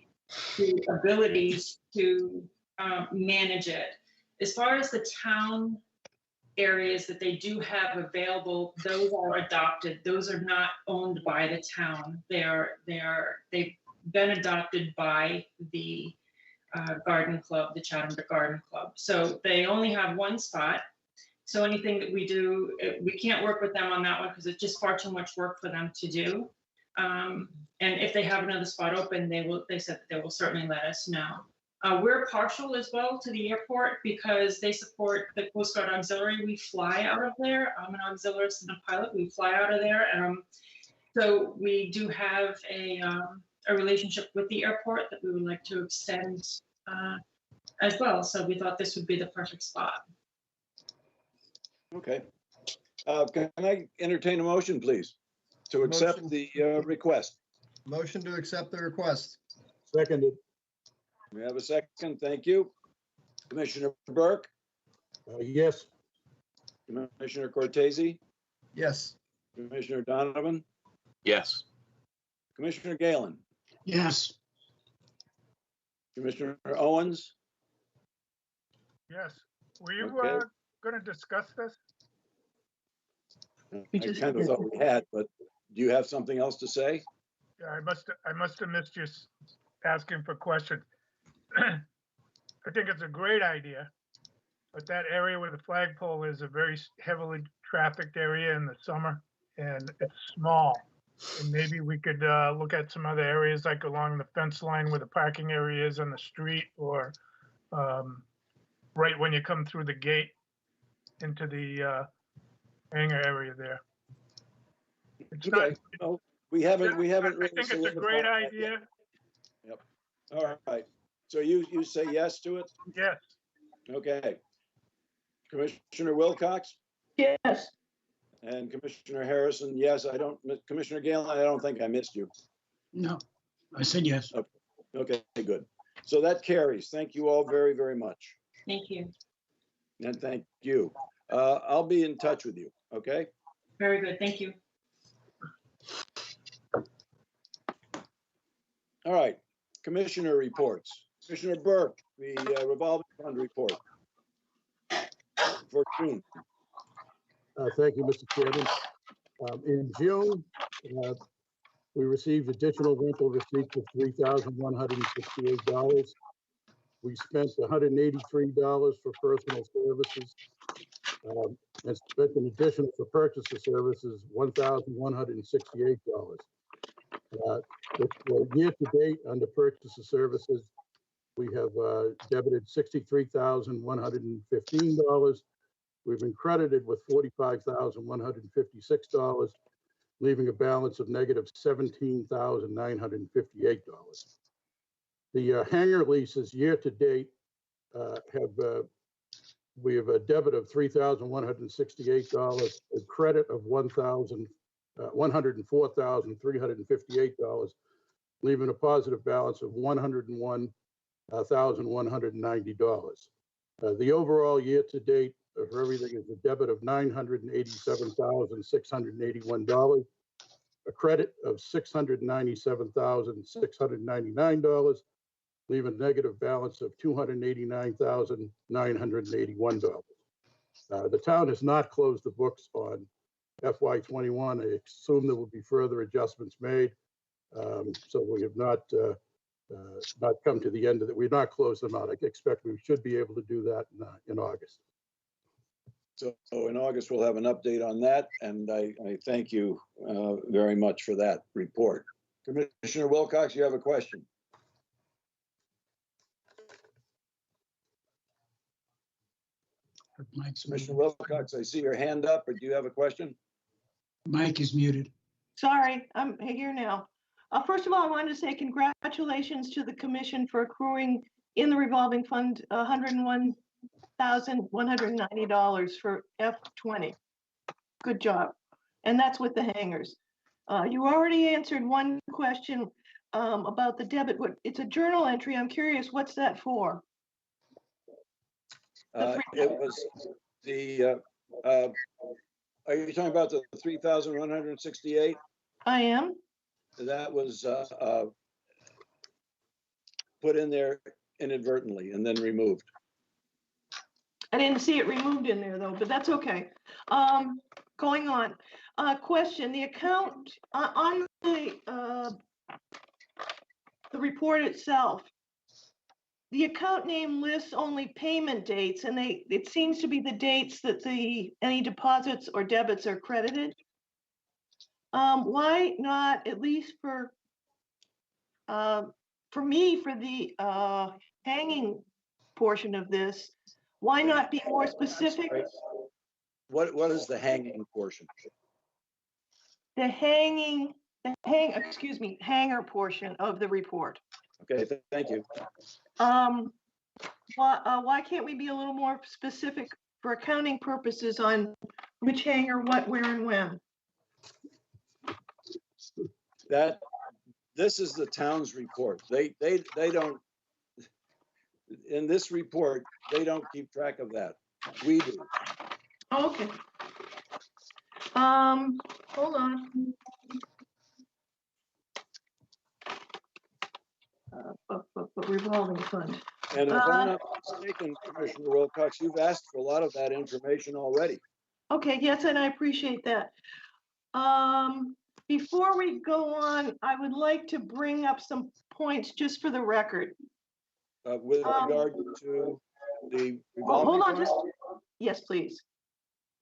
abilities to manage it. As far as the town areas that they do have available, those are adopted. Those are not owned by the town. They've been adopted by the garden club, the Chatham Garden Club. So they only have one spot. So anything that we do, we can't work with them on that one because it's just far too much work for them to do. And if they have another spot open, they said that they will certainly let us know. We're partial as well to the airport because they support the Coast Guard Auxiliary. We fly out of there. I'm an auxiliarist and a pilot. We fly out of there. So we do have a relationship with the airport that we would like to extend as well. So we thought this would be the perfect spot. Okay. Can I entertain a motion, please, to accept the request? Motion to accept the request. Seconded. We have a second. Thank you. Commissioner Burke, Yes. Commissioner Cortese, Yes. Commissioner Donovan, Yes. Commissioner Galen, Yes. Commissioner Owens. Yes. Were you Okay. going to discuss this? I kind of thought we had, but do you have something else to say? Yeah, I must have missed you asking for questions. I think it's a great idea, but that area where the flagpole is a very heavily trafficked area in the summer, and it's small. And maybe we could look at some other areas like along the fence line where the parking area is on the street, or right when you come through the gate into the hangar area there. It's not, Okay. No, we haven't really. I think it's a great solidified that idea. yet. Yep. All right. So you say yes to it? Yes. Okay. Commissioner Wilcox Yes. and Commissioner Harrison, yes. Commissioner Galen, I don't think I missed you. No, I said yes. Okay, good. So that carries. Thank you all very, very much. Thank you. And thank you. I'll be in touch with you, okay? Very good. Thank you. All right, commissioner reports. Commissioner Burke, the revolving fund report for June. Thank you, Mr. Chairman. In June, we received additional rental receipts of $3,168. We spent $183 for personal services and spent an additional for purchase of services, $1,168. Year to date, under purchase of services, we have debited $63,115. We've been credited with $45,156, leaving a balance of negative $17,958. The hangar leases year to date we have a debit of $3,168, a credit of $104,358, leaving a positive balance of $101,190. The overall year to date for everything is a debit of $987,681, a credit of $697,699, leaving a negative balance of $289,981. The town has not closed the books on FY21. I assume there will be further adjustments made. So we have not come to the end of it. We've not closed them out. I expect we should be able to do that in August. So in August, we'll have an update on that, and I thank you very much for that report. Commissioner Wilcox, you have a question? Commissioner Wilcox, I see your hand up, or do you have a question? Mike is muted. Sorry, I'm here now. First of all, I wanted to say congratulations to the commission for accruing in the revolving fund $101,190 for F20. Good job. And that's with the hangars. You already answered one question about the debit. It's a journal entry. I'm curious, what's that for? It was the, are you talking about the 3,168? I am. That was put in there inadvertently and then removed. I didn't see it removed in there though, but that's okay. Going on. Question, the account on the report itself, the account name lists only payment dates, and it seems to be the dates that any deposits or debits are credited. Why not, at least for me, for the hanging portion of this, why not be more specific? What is the hanging portion? The hangar portion of the report. Okay, thank you. Why can't we be a little more specific for accounting purposes on which hangar, what, where, and when? This is the town's report. They don't, in this report, they don't keep track of that. We do. Okay. Hold on. Revolving fund. And if I'm not mistaken, Commissioner Wilcox, you've asked for a lot of that information already. Okay, yes, and I appreciate that. Before we go on, I would like to bring up some points just for the record. With regard to the revolving Hold on, fund? just, yes, please.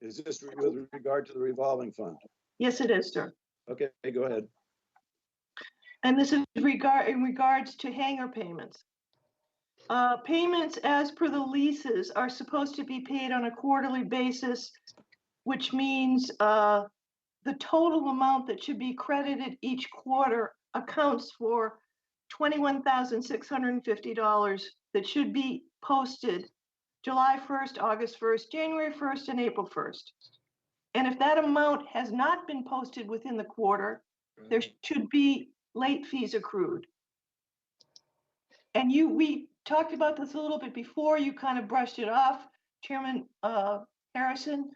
Is this with regard to the revolving fund? Yes, it is, sir. Okay, go ahead. And this is in regards to hangar payments. Payments as per the leases are supposed to be paid on a quarterly basis, which means the total amount that should be credited each quarter accounts for $21,650 that should be posted July 1st, August 1st, January 1st, and April 1st. And if that amount has not been posted within the quarter, there should be late fees accrued. And we talked about this a little bit before, you kind of brushed it off, Chairman Harrison,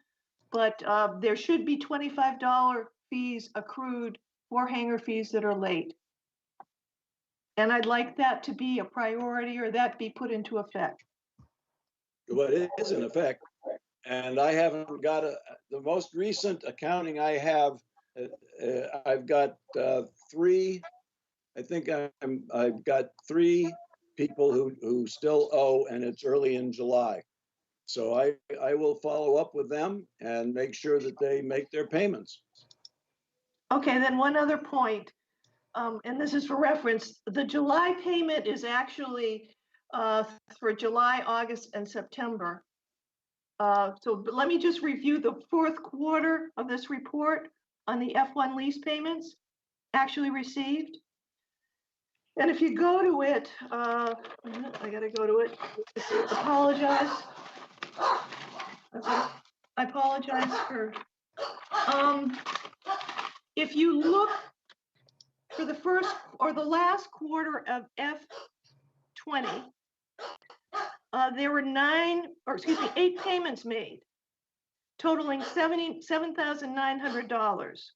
but there should be $25 fees accrued for hangar fees that are late. And I'd like that to be a priority or that be put into effect. Well, it is in effect. And I haven't got the most recent accounting I have, I've got three, I think I've got three people who still owe, and it's early in July. So I will follow up with them and make sure that they make their payments. Okay, then one other point, and this is for reference, the July payment is actually for July, August, and September. So let me just review the fourth quarter of this report on the F1 lease payments actually received. And if you go to it, I gotta go to it. Apologize. Okay. I apologize for, if you look for the first or the last quarter of F20, there were 8 payments made, totaling $77,900.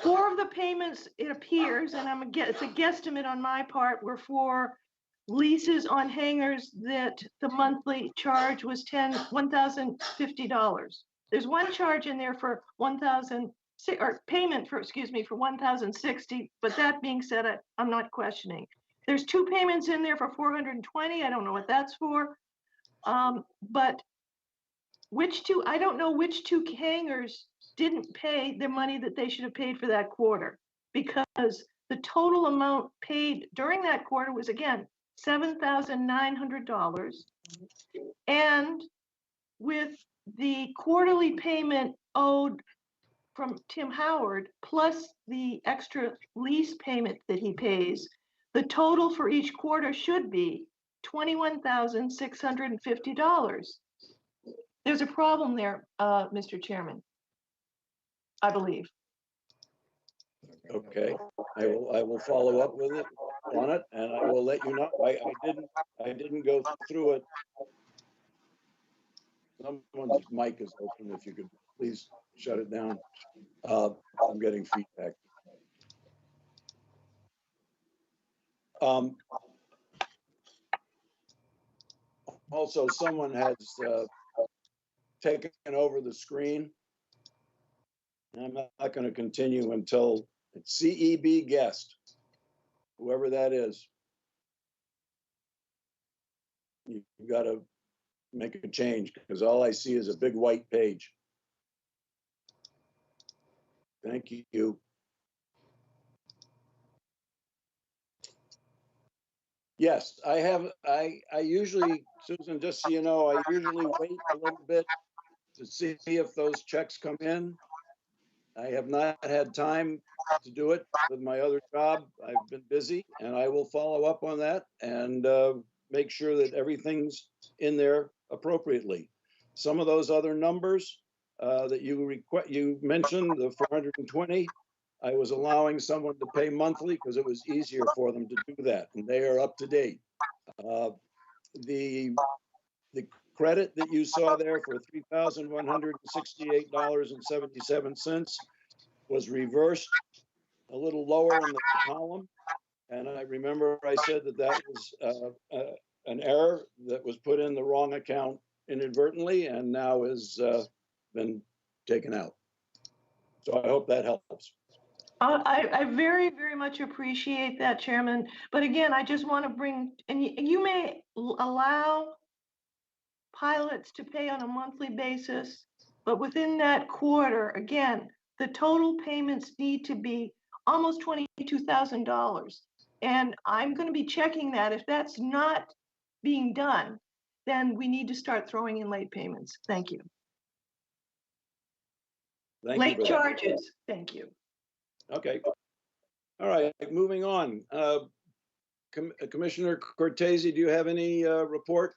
4 of the payments, it appears, and it's a guesstimate on my part, were for leases on hangars that the monthly charge was $1,050. There's one charge in there for payment for $1,060, but that being said, I'm not questioning. There's 2 payments in there for $420. I don't know what that's for. But which 2, I don't know which 2 hangars didn't pay the money that they should have paid for that quarter, because the total amount paid during that quarter was, again, $7,900. And with the quarterly payment owed from Tim Howard, plus the extra lease payment that he pays, the total for each quarter should be $21,650. There's a problem there, Mr. Chairman, I believe. Okay, I will follow up with it on it, and I will let you know. I didn't go through it. Someone's mic is open. If you could please shut it down. I'm getting feedback. Also, someone has taken over the screen. And I'm not going to continue until it's CEB guest, whoever that is. You've got to make a change, because all I see is a big white page. Thank you. Yes, I usually, Susan, just so you know, I usually wait a little bit to see if those checks come in. I have not had time to do it with my other job. I've been busy, and I will follow up on that and make sure that everything's in there appropriately. Some of those other numbers that you mentioned, the 420, I was allowing someone to pay monthly because it was easier for them to do that, and they are up to date. the credit that you saw there for $3,168.77 was reversed a little lower in the column. And I remember I said that that was an error that was put in the wrong account inadvertently and now has been taken out. So I hope that helps. I very, very much appreciate that, Chairman. But again, I just want to bring, and you may allow pilots to pay on a monthly basis, but within that quarter, again, the total payments need to be almost $22,000. And I'm going to be checking that. If that's not being done, then we need to start throwing in late payments. Thank you. Late charges. Thank you. Okay. All right, moving on. Commissioner Cortese, do you have any report?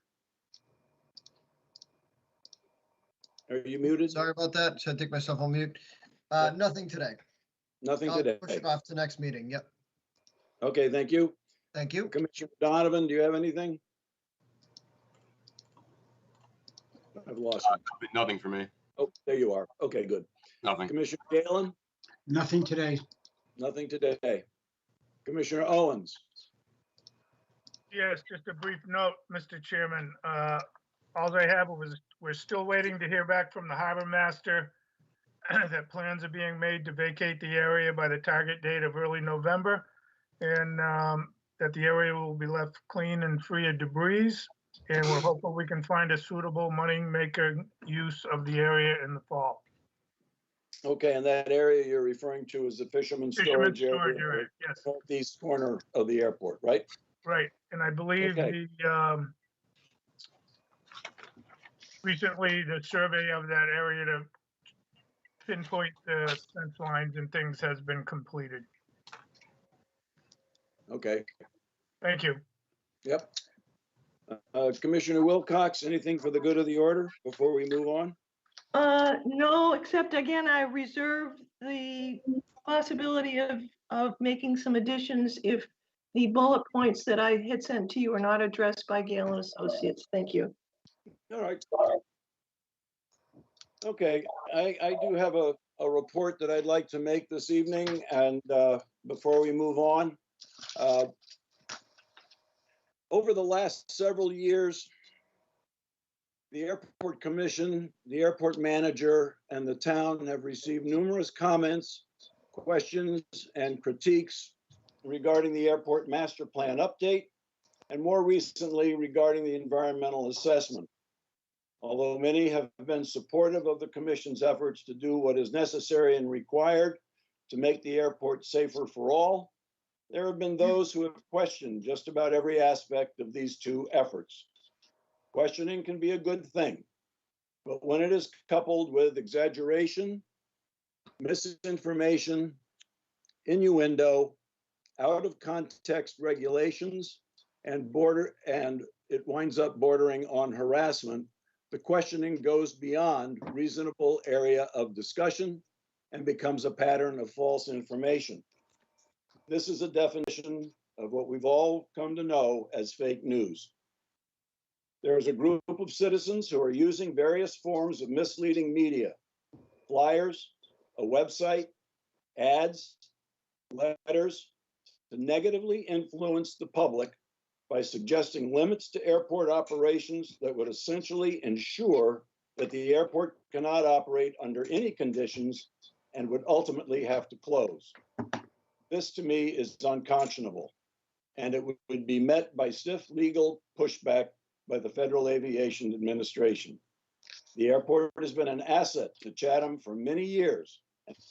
Are you muted? Sorry about that. Should I take myself on mute? Nothing today. Nothing I'll today. push it off to next meeting. Yep. Okay, thank you. Thank you. Commissioner Donovan, do you have anything? I've lost you. Nothing for me. Oh, there you are. Okay, good. Nothing. Commissioner Galen? Nothing today. Nothing today. Commissioner Owens? Yes, just a brief note, Mr. Chairman. All I have was, we're still waiting to hear back from the harbor master that plans are being made to vacate the area by the target date of early November, and that the area will be left clean and free of debris. And we're hopeful we can find a suitable money-maker use of the area in the fall. Okay, and that area you're referring to is the fisherman's storage area, yes. Northeast corner of the airport, right? Right, and I believe Okay. Recently the survey of that area to pinpoint the fence lines and things has been completed. Okay. Thank you. Yep. Commissioner Wilcox, anything for the good of the order before we move on? No, except again, I reserve the possibility of making some additions if the bullet points that I had sent to you are not addressed by Gale and Associates. Thank you. All right. Okay, I do have a report that I'd like to make this evening, and before we move on. Over the last several years, the Airport Commission, the airport manager, and the town have received numerous comments, questions, and critiques regarding the airport master plan update, and more recently regarding the environmental assessment. Although many have been supportive of the Commission's efforts to do what is necessary and required to make the airport safer for all, there have been those who have questioned just about every aspect of these two efforts. Questioning can be a good thing, but when it is coupled with exaggeration, misinformation, innuendo, out of context regulations, and it winds up bordering on harassment, the questioning goes beyond reasonable area of discussion and becomes a pattern of false information. This is a definition of what we've all come to know as fake news. There is a group of citizens who are using various forms of misleading media, flyers, a website, ads, letters, to negatively influence the public by suggesting limits to airport operations that would essentially ensure that the airport cannot operate under any conditions and would ultimately have to close. This to me is unconscionable, and it would be met by stiff legal pushback by the Federal Aviation Administration. The airport has been an asset to Chatham for many years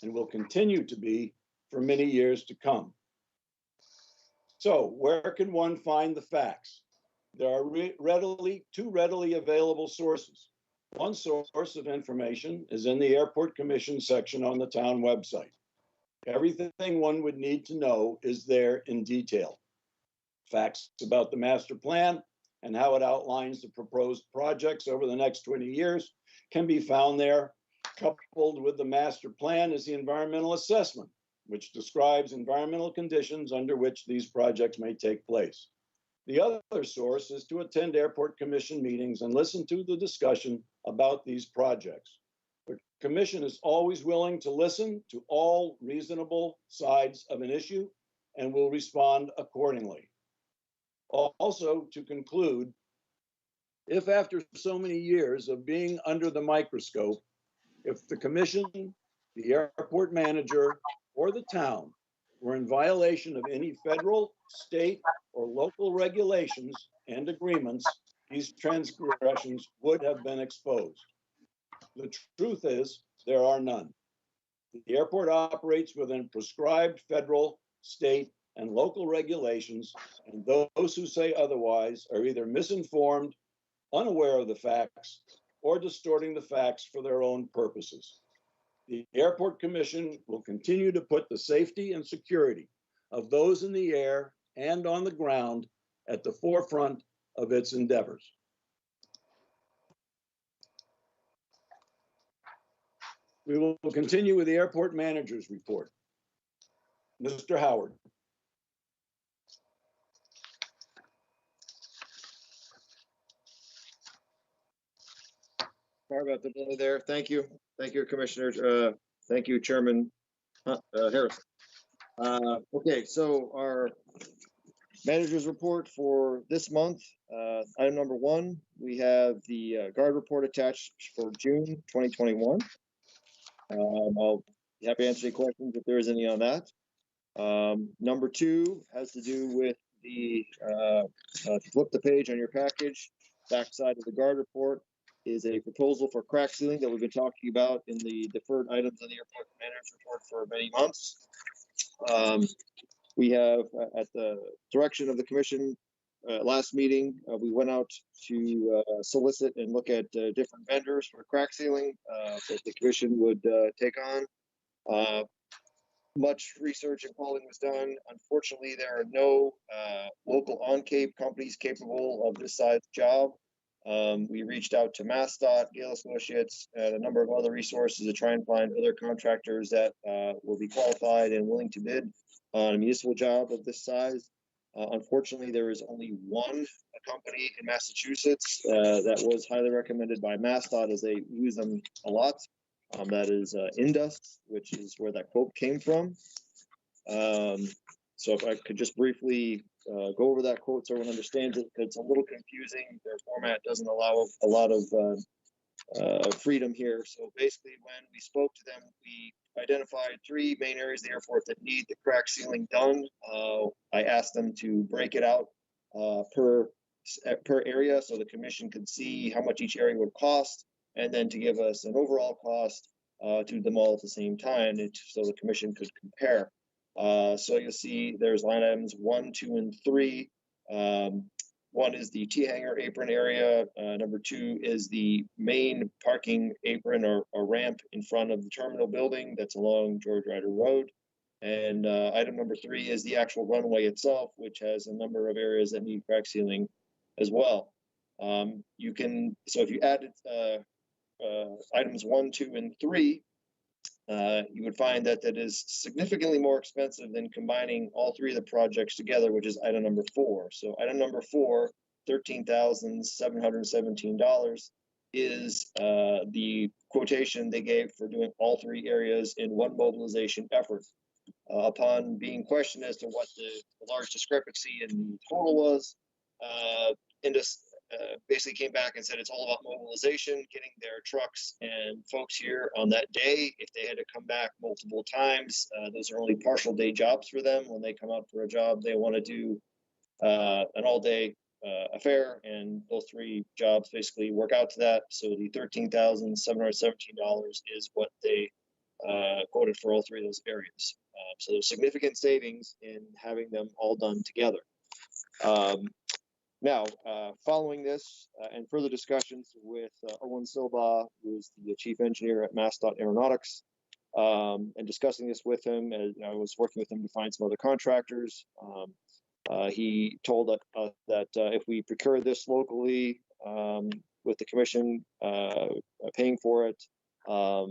and will continue to be for many years to come. So where can one find the facts? There are two readily available sources. One source of information is in the Airport Commission section on the town website. Everything one would need to know is there in detail. Facts about the master plan and how it outlines the proposed projects over the next 20 years can be found there. Coupled with the master plan is the environmental assessment, which describes environmental conditions under which these projects may take place. The other source is to attend Airport Commission meetings and listen to the discussion about these projects. The Commission is always willing to listen to all reasonable sides of an issue and will respond accordingly. Also, to conclude, if after so many years of being under the microscope, if the Commission, the airport manager, or the town were in violation of any federal, state, or local regulations and agreements, these transgressions would have been exposed. The truth is, there are none. The airport operates within prescribed federal, state, and local regulations, and those who say otherwise are either misinformed, unaware of the facts, or distorting the facts for their own purposes. The Airport Commission will continue to put the safety and security of those in the air and on the ground at the forefront of its endeavors. We will continue with the airport manager's report. Mr. Howard. Sorry about the delay there. Thank you. Thank you, Commissioners. Thank you, Chairman Harrison. Okay, so our manager's report for this month. Item number 1, we have the guard report attached for June 2021. I'll be happy to answer any questions if there is any on that. Number 2 has to do with the, flip the page on your package, backside of the guard report is a proposal for crack sealing that we've been talking about in the deferred items in the airport manager's report for many months. We have, at the direction of the commission, last meeting, we went out to solicit and look at different vendors for crack sealing that the commission would take on. Much research and polling was done. Unfortunately, there are no local on-Cape companies capable of this size job. We reached out to MassDOT, Gale Associates, and a number of other resources to try and find other contractors that will be qualified and willing to bid on a municipal job of this size. Unfortunately, there is only one company in Massachusetts that was highly recommended by MassDOT, as they use them a lot. That is Indus, which is where that quote came from. So if I could just briefly go over that quote so everyone understands it, because it's a little confusing. Their format doesn't allow a lot of freedom here. So basically, when we spoke to them, we identified 3 main areas of the airport that need the crack sealing done. I asked them to break it out per area so the commission could see how much each area would cost, and then to give us an overall cost to them all at the same time, so the commission could compare. So you'll see there's line items 1, 2, and 3. 1 is the T-hanger apron area. Number 2 is the main parking apron or ramp in front of the terminal building that's along George Ryder Road. And item number 3 is the actual runway itself, which has a number of areas that need crack sealing as well. So if you added items 1, 2, and 3, you would find that that is significantly more expensive than combining all 3 of the projects together, which is item number 4. So item number 4, $13,717, is the quotation they gave for doing all 3 areas in one mobilization effort. Upon being questioned as to what the large discrepancy in the total was, Indus basically came back and said it's all about mobilization, getting their trucks and folks here on that day. If they had to come back multiple times, those are only partial day jobs for them. When they come out for a job, they want to do an all-day affair, and those 3 jobs basically work out to that. So the $13,717 is what they quoted for all 3 of those areas. So there's significant savings in having them all done together. Now, following this and further discussions with Owen Silba, who is the chief engineer at MassDOT Aeronautics, and discussing this with him, and I was working with him to find some other contractors. He told us that if we procure this locally with the commission paying for it,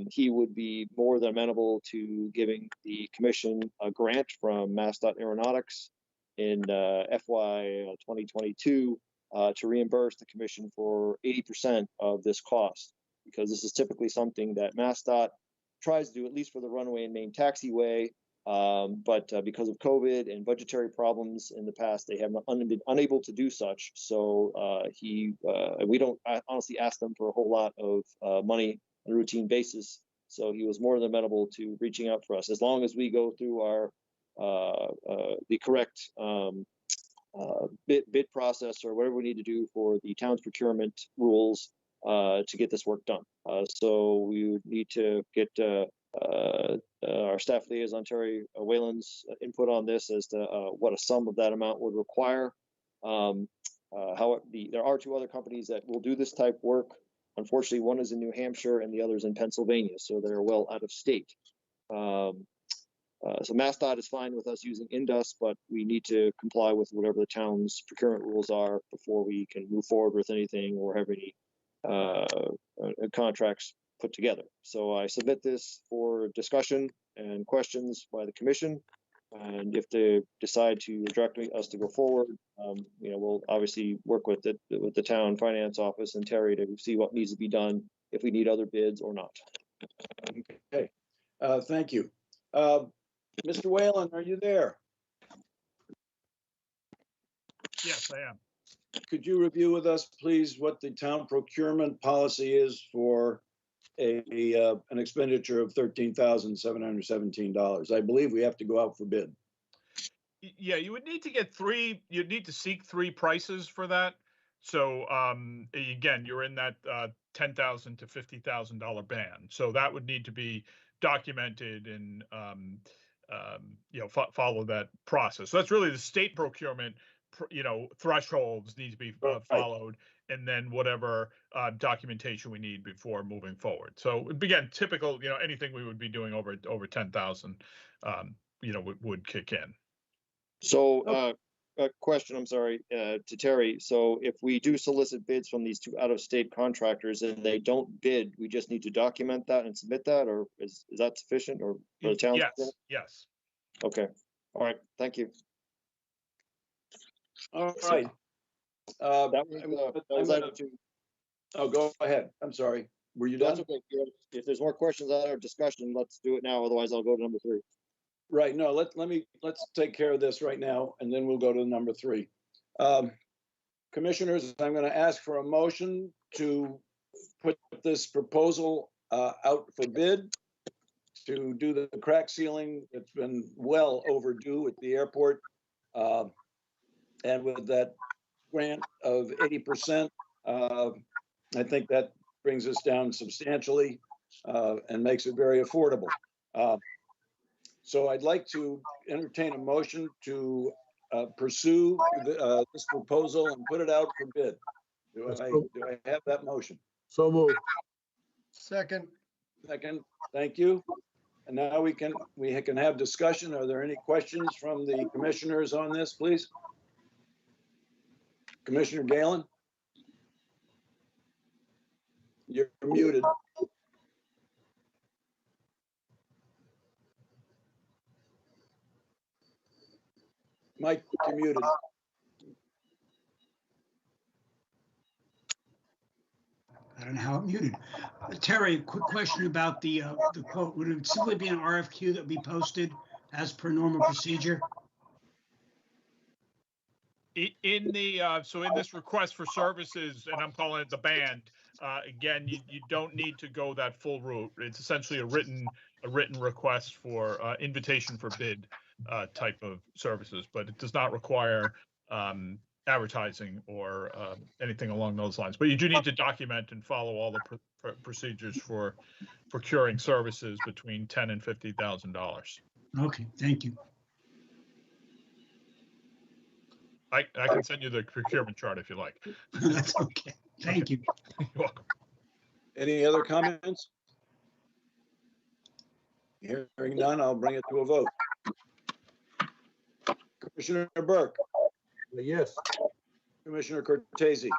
he would be more than amenable to giving the commission a grant from MassDOT Aeronautics in FY 2022 to reimburse the commission for 80% of this cost, because this is typically something that MassDOT tries to do, at least for the runway and main taxiway. But because of COVID and budgetary problems in the past, they have been unable to do such. So we don't honestly ask them for a whole lot of money on a routine basis. So he was more than amenable to reaching out for us, as long as we go through our the correct bid process or whatever we need to do for the town's procurement rules to get this work done. So we would need to get our staff liaison, Terry Whalen's input on this as to what a sum of that amount would require. There are two other companies that will do this type work. Unfortunately, one is in New Hampshire and the other is in Pennsylvania, so they're well out of state. So MassDOT is fine with us using Indus, but we need to comply with whatever the town's procurement rules are before we can move forward with anything or have any contracts put together. So I submit this for discussion and questions by the commission. And if they decide to direct us to go forward, we'll obviously work with the town finance office and Terry to see what needs to be done, if we need other bids or not. Okay, thank you. Mr. Whalen, are you there? Yes, I am. Could you review with us, please, what the town procurement policy is for an expenditure of $13,717? I believe we have to go out for bid. Yeah, you would need to get you'd need to seek three prices for that. So again, you're in that $10,000 to $50,000 band. So that would need to be documented and follow that process. So that's really the state procurement. Thresholds need to be followed, and then whatever documentation we need before moving forward. So again, typical, anything we would be doing over 10,000, would kick in. So a question, I'm sorry, to Terry. So if we do solicit bids from these two out-of-state contractors and they don't bid, we just need to document that and submit that, or is that sufficient, or for the town? Yes. Okay. All right. Thank you. All right. That was item 2. Oh, go ahead. I'm sorry. Were you done? That's okay. If there's more questions on our discussion, let's do it now. Otherwise, I'll go to number 3. Right. No, let's take care of this right now, and then we'll go to number 3. Commissioners, I'm going to ask for a motion to put this proposal out for bid to do the crack sealing. It's been well overdue at the airport. And with that grant of 80%, I think that brings us down substantially and makes it very affordable. So I'd like to entertain a motion to pursue this proposal and put it out for bid. Do I have that motion? So moved. Second. Second. Thank you. And now we can have discussion. Are there any questions from the commissioners on this, please? Commissioner Galen? You're muted. Mike, you're muted. I don't know how it muted. Terry, a quick question about the quote. Would it simply be an RFQ that would be posted as per normal procedure? In this request for services, and I'm calling it the band, again, you don't need to go that full route. It's essentially a written request for invitation for bid type of services, but it does not require advertising or anything along those lines. But you do need to document and follow all the procedures for procuring services between $10,000 and $50,000. Okay, thank you. I can send you the procurement chart if you like. That's okay. Thank you. You're welcome. Any other comments? Hearing none, I'll bring it to a vote. Commissioner Burke. Yes. Commissioner Cortese.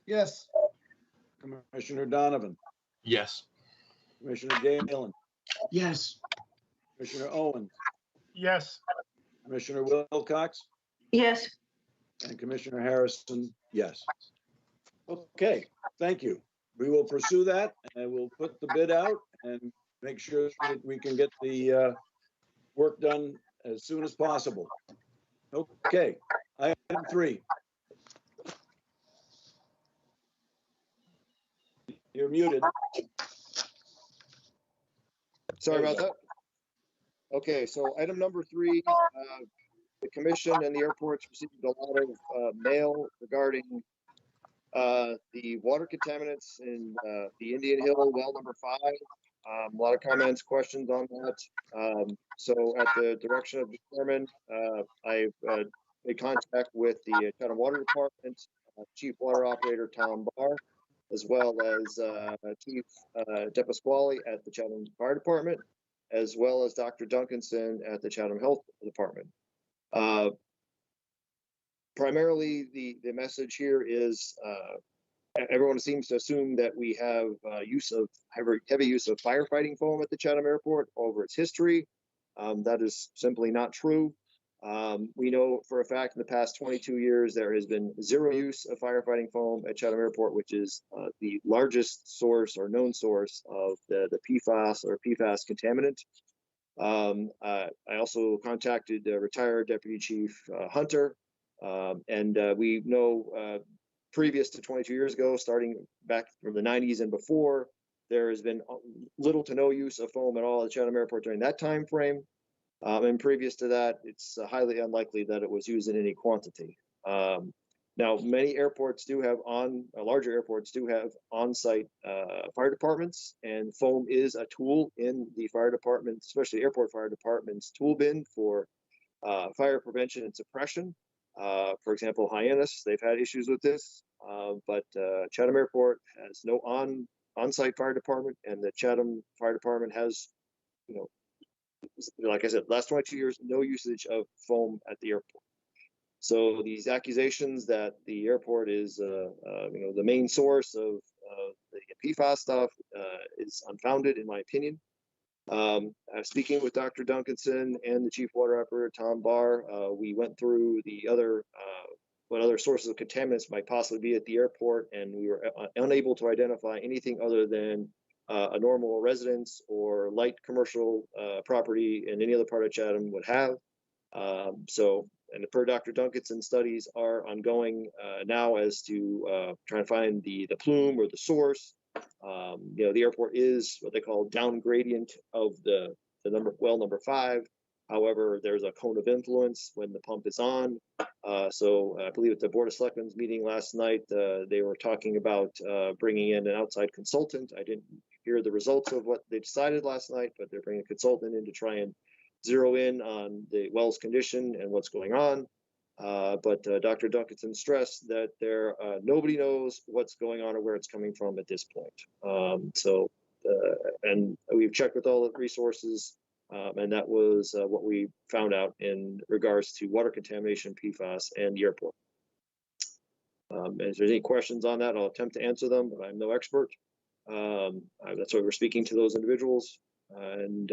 Yes. Commissioner Donovan. Yes. Commissioner Galen. Yes. Commissioner Owens. Yes. Commissioner Wilcox. Yes. And Commissioner Harrison, yes. Okay, thank you. We will pursue that and we'll put the bid out and make sure that we can get the work done as soon as possible. Okay, item 3. You're muted. Sorry about that. Okay, so item number 3, the commission and the airports received a lot of mail regarding the water contaminants in the Indian Hill well number 5. A lot of comments, questions on that. So at the direction of the chairman, I've made contact with the Chatham Water Department, Chief Water Operator Tom Barr, as well as Chief DePasquale at the Chatham Fire Department, as well as Dr. Duncanson at the Chatham Health Department. Primarily, the message here is everyone seems to assume that we have heavy use of firefighting foam at the Chatham Airport over its history. That is simply not true. We know for a fact in the past 22 years there has been 0 use of firefighting foam at Chatham Airport, which is the largest source or known source of the PFAS or PFAS contaminant. I also contacted retired Deputy Chief Hunter, and we know previous to 22 years ago, starting back from the 90s and before, there has been little to no use of foam at all at Chatham Airport during that time frame. And previous to that, it's highly unlikely that it was used in any quantity. Now, many airports do have larger airports do have on-site fire departments, and foam is a tool in the fire department, especially airport fire department's tool bin for fire prevention and suppression. For example, Hyannis, they've had issues with this, but Chatham Airport has no on-site fire department, and the Chatham Fire Department has, like I said, last 22 years, no usage of foam at the airport. So these accusations that the airport is, the main source of the PFAS stuff is unfounded, in my opinion. Speaking with Dr. Duncanson and the Chief Water Operator Tom Barr, we went through the what other sources of contaminants might possibly be at the airport, and we were unable to identify anything other than a normal residence or light commercial property in any other part of Chatham would have. And per Dr. Duncanson, studies are ongoing now as to trying to find the plume or the source. The airport is what they call down gradient of the well number 5. However, there's a cone of influence when the pump is on. So I believe at the Board of Selectmen's meeting last night, they were talking about bringing in an outside consultant. I didn't hear the results of what they decided last night, but they're bringing a consultant in to try and zero in on the well's condition and what's going on. But Dr. Duncanson stressed that nobody knows what's going on or where it's coming from at this point. And we've checked with all the resources, and that was what we found out in regards to water contamination, PFAS, and the airport. If there's any questions on that, I'll attempt to answer them, but I'm no expert. That's why we're speaking to those individuals. And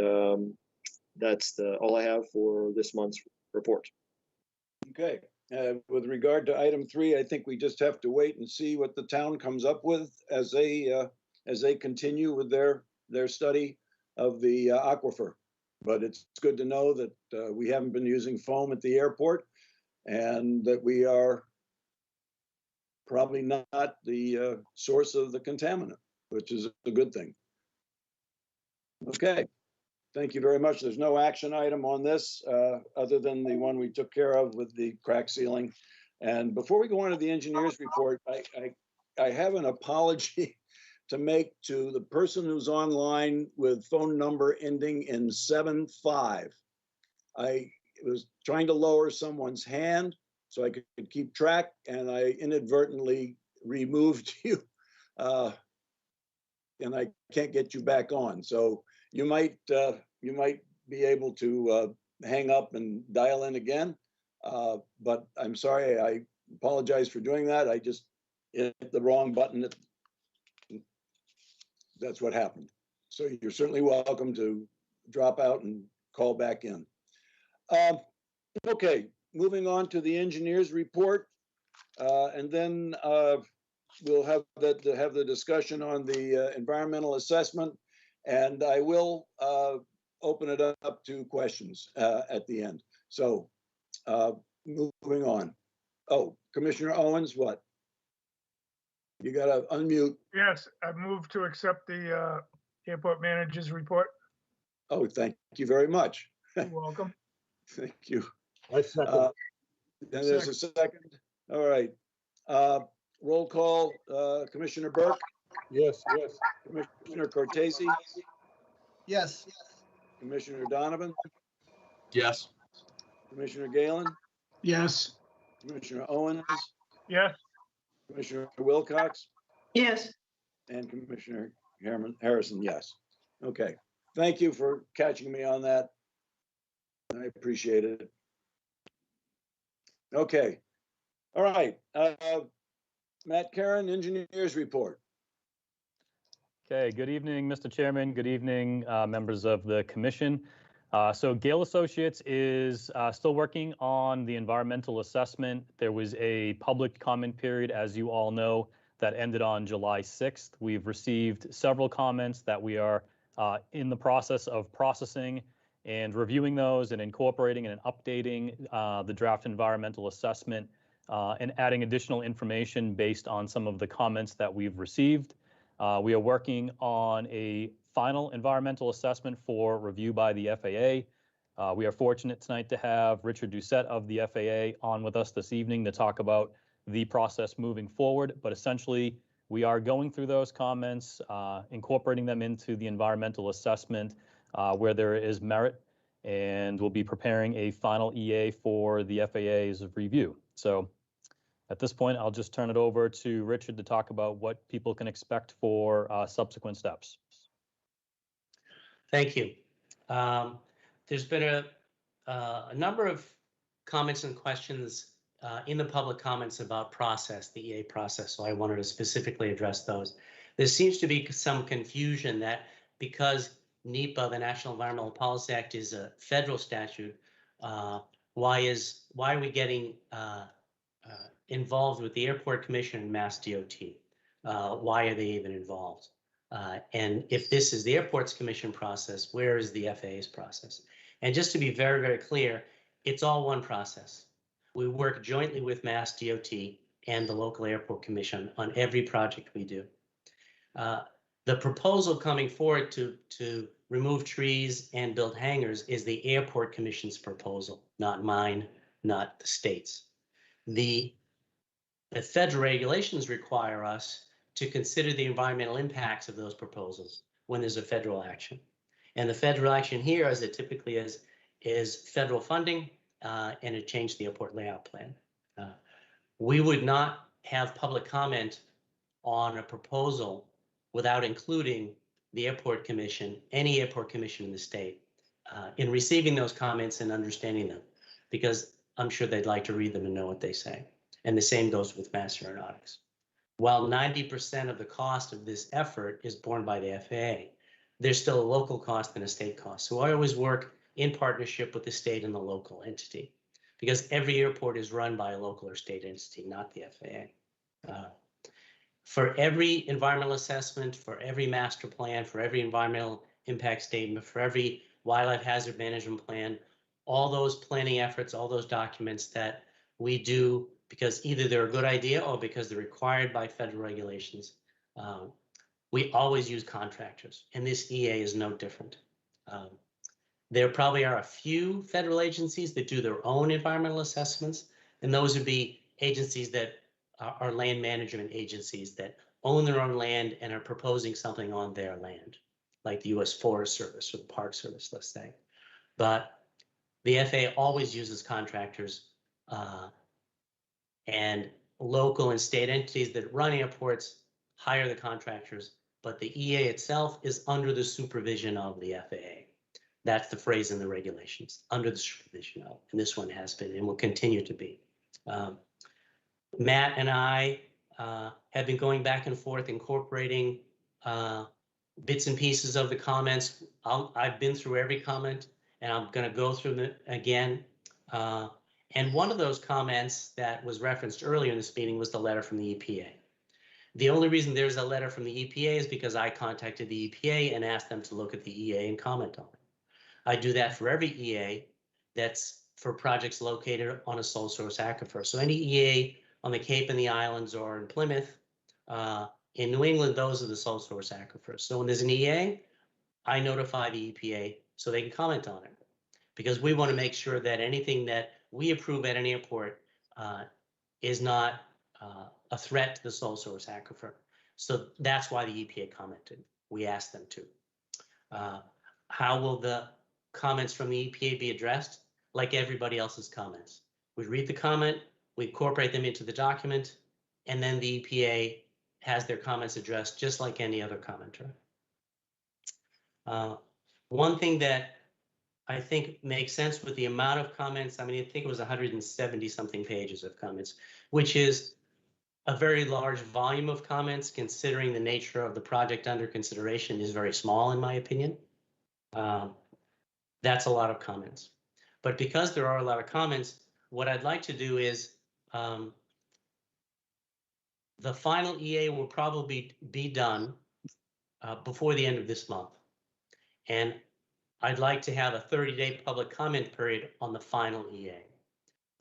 that's all I have for this month's report. Okay. With regard to item 3, I think we just have to wait and see what the town comes up with as they continue with their study of the aquifer. But it's good to know that we haven't been using foam at the airport, and that we are probably not the source of the contaminant, which is a good thing. Okay. Thank you very much. There's no action item on this other than the one we took care of with the crack ceiling. And before we go on to the engineer's report, I have an apology to make to the person who's online with phone number ending in 75. I was trying to lower someone's hand so I could keep track, and I inadvertently removed you, and I can't get you back on. So you might be able to hang up and dial in again, but I'm sorry. I apologize for doing that. I just hit the wrong button. That's what happened. So you're certainly welcome to drop out and call back in. Okay, moving on to the engineer's report, and then we'll have the discussion on the environmental assessment, and I will open it up to questions at the end. So moving on. Oh, Commissioner Owens, what? You got to unmute. Yes, I move to accept the airport manager's report. Oh, thank you very much. You're welcome. Thank you. I second. And there's a second. All right. Roll call, Commissioner Burke, Yes. Commissioner Cortese, Yes. Commissioner Donovan, Yes. Commissioner Galen, Yes. Commissioner Owens, Yes, Commissioner Wilcox, Yes, and Commissioner Harrison, yes. Okay. Thank you for catching me on that. I appreciate it. Okay. All right. Matt Karen, engineers report. Okay, good evening, Mr. Chairman. Good evening, members of the commission. So Gale Associates is still working on the environmental assessment. There was a public comment period, as you all know, that ended on July 6th. We've received several comments that we are in the process of processing and reviewing those and incorporating and updating the draft environmental assessment and adding additional information based on some of the comments that we've received. We are working on a final environmental assessment for review by the FAA. We are fortunate tonight to have Richard Doucette of the FAA on with us this evening to talk about the process moving forward. But essentially, we are going through those comments, incorporating them into the environmental assessment where there is merit, and we'll be preparing a final EA for the FAA's review. So at this point, I'll just turn it over to Richard to talk about what people can expect for subsequent steps. Thank you. There's been a number of comments and questions in the public comments about process, the EA process, so I wanted to specifically address those. There seems to be some confusion that because NEPA, the National Environmental Policy Act, is a federal statute, why are we getting involved with the Airport Commission and Mass DOT? Why are they even involved? And if this is the Airports Commission process, where is the FAA's process? And just to be very, very clear, it's all one process. We work jointly with Mass DOT and the local Airport Commission on every project we do. The proposal coming forward to remove trees and build hangars is the Airport Commission's proposal, not mine, not the state's. The federal regulations require us to consider the environmental impacts of those proposals when there's a federal action. And the federal action here, as it typically is federal funding and a change to the airport layout plan. We would not have public comment on a proposal without including the Airport Commission, any Airport Commission in the state, in receiving those comments and understanding them, because I'm sure they'd like to read them and know what they say. And the same goes with Mass Aeronautics. While 90% of the cost of this effort is borne by the FAA, there's still a local cost and a state cost. So I always work in partnership with the state and the local entity, because every airport is run by a local or state entity, not the FAA. For every environmental assessment, for every master plan, for every environmental impact statement, for every wildlife hazard management plan, all those planning efforts, all those documents that we do because either they're a good idea or because they're required by federal regulations, we always use contractors, and this EA is no different. There probably are a few federal agencies that do their own environmental assessments, and those would be agencies that are land management agencies that own their own land and are proposing something on their land, like the U.S. Forest Service or the Park Service, let's say. But the FAA always uses contractors, and local and state entities that run airports hire the contractors, but the EA itself is under the supervision of the FAA. That's the phrase in the regulations, under the supervision of, and this one has been and will continue to be. Matt and I have been going back and forth, incorporating bits and pieces of the comments. I've been through every comment, and I'm going to go through them again. And one of those comments that was referenced earlier in this meeting was the letter from the EPA. The only reason there's a letter from the EPA is because I contacted the EPA and asked them to look at the EA and comment on it. I do that for every EA that's for projects located on a sole source aquifer. So any EA on the Cape and the Islands or in Plymouth, in New England, those are the sole source aquifers. So when there's an EA, I notify the EPA so they can comment on it, because we want to make sure that anything that we approve at an airport is not a threat to the sole source aquifer. So that's why the EPA commented. We asked them to. How will the comments from the EPA be addressed? Like everybody else's comments. We read the comment, we incorporate them into the document, and then the EPA has their comments addressed just like any other commenter. One thing that I think makes sense with the amount of comments, I mean, I think it was 170 something pages of comments, which is a very large volume of comments considering the nature of the project under consideration is very small, in my opinion. That's a lot of comments. But because there are a lot of comments, what I'd like to do is the final EA will probably be done before the end of this month. And I'd like to have a 30-day public comment period on the final EA.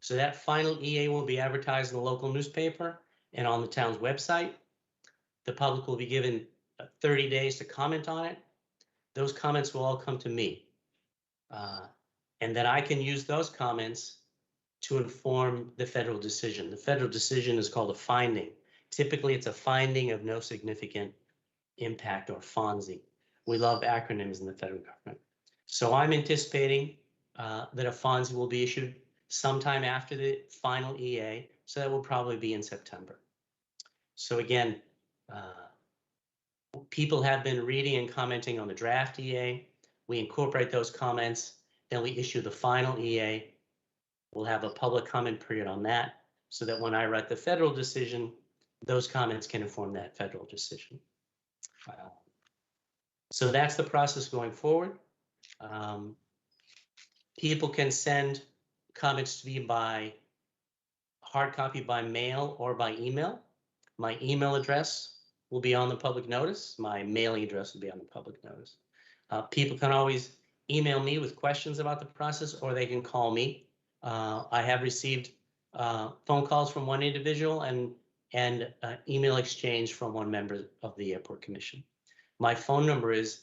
So that final EA will be advertised in the local newspaper and on the town's website. The public will be given 30 days to comment on it. Those comments will all come to me. And then I can use those comments to inform the federal decision. The federal decision is called a finding. Typically, it's a finding of no significant impact, or FONSI. We love acronyms in the federal government. So I'm anticipating that a FONSI will be issued sometime after the final EA. So that will probably be in September. So again, people have been reading and commenting on the draft EA. We incorporate those comments, then we issue the final EA. We'll have a public comment period on that so that when I write the federal decision, those comments can inform that federal decision. So that's the process going forward. People can send comments to me by hard copy by mail or by email. My email address will be on the public notice. My mailing address will be on the public notice. People can always email me with questions about the process, or they can call me. I have received phone calls from one individual and email exchange from one member of the Airport Commission. My phone number is,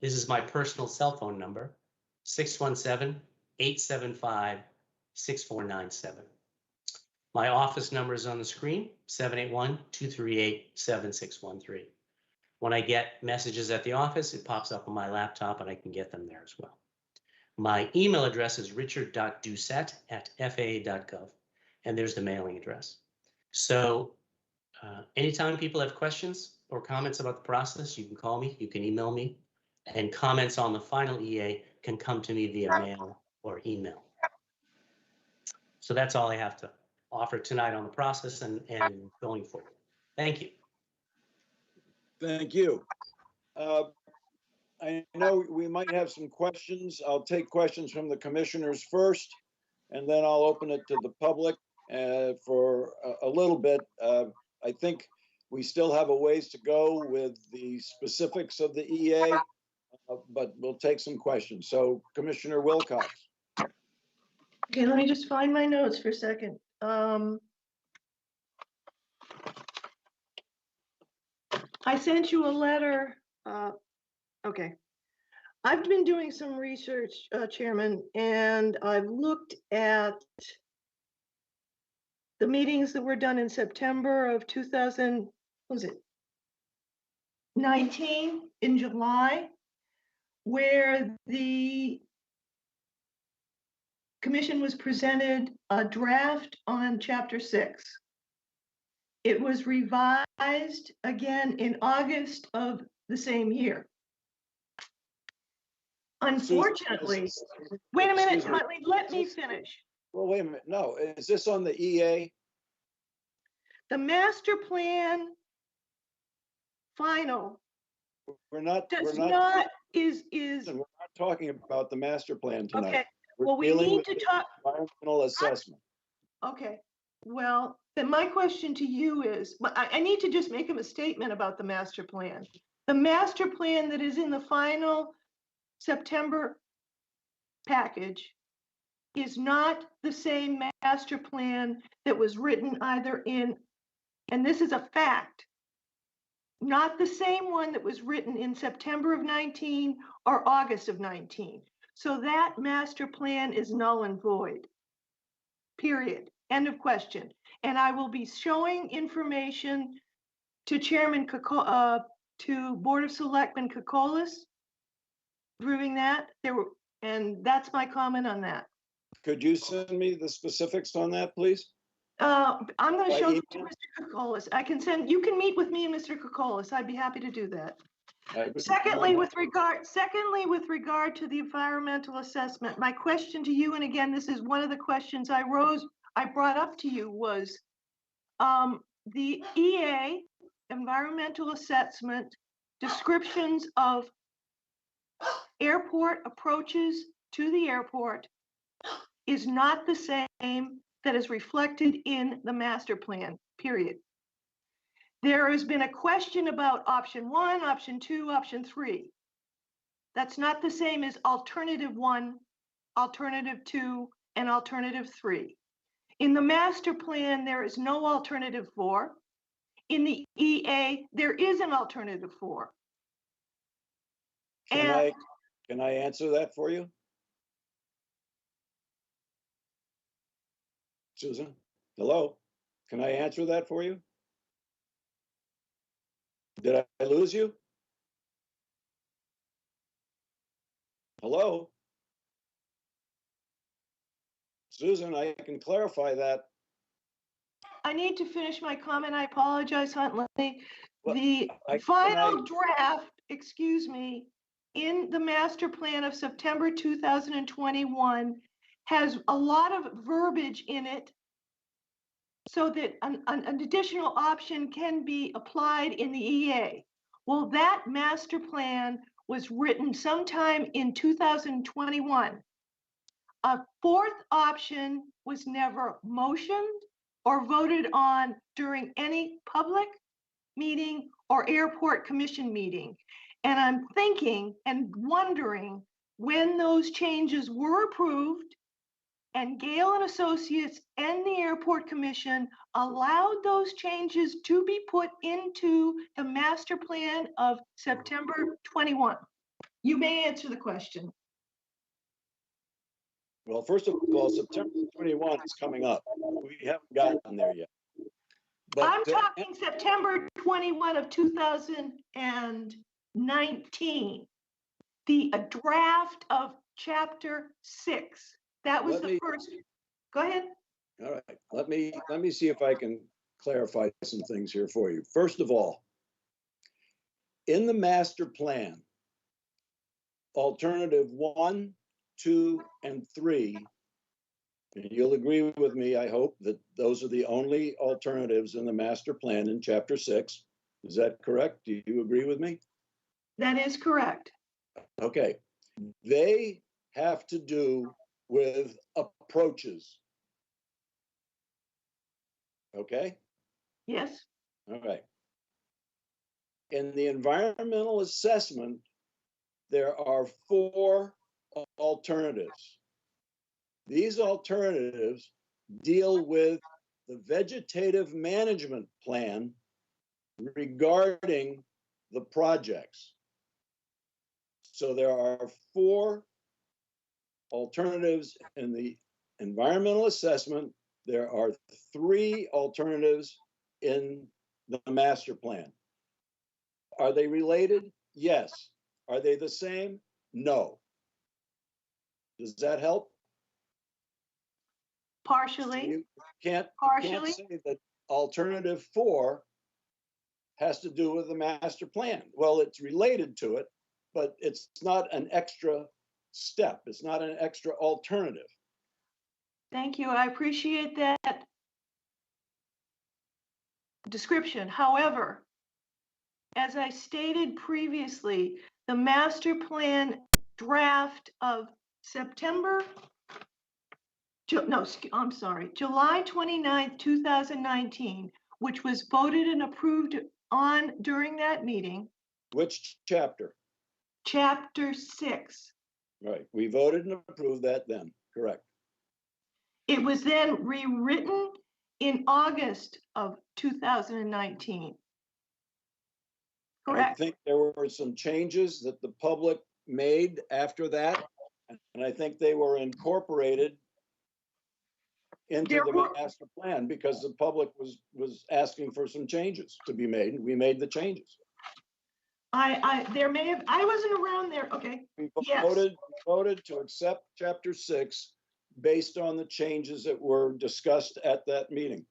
this is my personal cell phone number, 617-875-6497. My office number is on the screen, 781-238-7613. When I get messages at the office, it pops up on my laptop and I can get them there as well. My email address is richard.doucette@faa.gov, and there's the mailing address. So anytime people have questions or comments about the process, you can call me, you can email me, and comments on the final EA can come to me via mail or email. So that's all I have to offer tonight on the process and going forward. Thank you. Thank you. I know we might have some questions. I'll take questions from the commissioners first, and then I'll open it to the public for a little bit. I think we still have a ways to go with the specifics of the EA, but we'll take some questions. So Commissioner Wilcox. Okay, let me just find my notes for a second. I sent you a letter. Okay. I've been doing some research, Chairman, and I've looked at the meetings that were done in September of 2019 in July, where the Commission was presented a draft on Chapter 6. It was revised again in August of the same year. Unfortunately, wait a minute, Huntley, let me finish. Well, wait a minute. No, is this on the EA? The master plan final We're not is talking about the master plan tonight. okay. Well, we dealing need with to the talk, environmental assessment. okay. Well, then my question to you is, I need to just make him a statement about the master plan. The master plan that is in the final September package is not the same master plan that was written either in, and this is a fact, not the same one that was written in September of 19 or August of 19. So that master plan is null and void. Period. End of question. And I will be showing information to to Board of Selectmen Kokolas, proving that and that's my comment on that. Could you send me the specifics on that, please? I'm going to By show it to email? Mr. Kokolas. You can meet with me and Mr. Kokolas. I'd be happy to do that. would- Secondly, with regard to the environmental assessment, my question to you, and again, this is one of the questions I brought up to you, was the EA, environmental assessment, descriptions of airport approaches to the airport is not the same that is reflected in the master plan, period. There has been a question about option 1, option 2, option 3. That's not the same as alternative 1, alternative 2, and alternative 3. In the master plan, there is no alternative 4. In the EA, there is an alternative 4. Can I answer that for you? Susan, hello? Can I answer that for you? Did I lose you? Hello? Susan, I can clarify that. I need to finish my comment. I apologize, Huntley. Well, The final draft, excuse me, in the master plan of September 2021 has a lot of verbiage in it so that an additional option can be applied in the EA. Well, that master plan was written sometime in 2021. A fourth option was never motioned or voted on during any public meeting or airport commission meeting. And I'm thinking and wondering when those changes were approved and Gale and Associates and the Airport Commission allowed those changes to be put into the master plan of September 21. You may answer the question. Well, first of all, September 21 is coming up. We haven't gotten there yet. But I'm talking September 21 of 2019. The draft of chapter 6. That was the first. Go ahead. All right. Let me see if I can clarify some things here for you. First of all, in the master plan, alternative 1, 2, and 3, and you'll agree with me, I hope, that those are the only alternatives in the master plan in chapter 6. Is that correct? Do you agree with me? That is correct. Okay. They have to do with approaches. Okay? Yes. All right. In the environmental assessment, there are 4 alternatives. These alternatives deal with the vegetative management plan regarding the projects. So there are 4 alternatives in the environmental assessment. There are 3 alternatives in the master plan. Are they related? Yes. Are they the same? No. Does that help? Partially. You can't say that alternative 4 has to do with the master plan. Well, it's related to it, but it's not an extra step. It's not an extra alternative. Thank you. I appreciate that description. However, as I stated previously, the master plan draft of September I'm sorry, July 29th, 2019, which was voted and approved on during that meeting, Which chapter? Chapter 6. Right, we voted and approved that then, correct. It was then rewritten in August of 2019. I Correct. think there were some changes that the public made after that, and I think they were incorporated into There the were- master plan because the public was asking for some changes to be made, and we made the changes. There may have, I wasn't around there. Okay. We Yes. voted to accept chapter 6 based on the changes that were discussed at that meeting.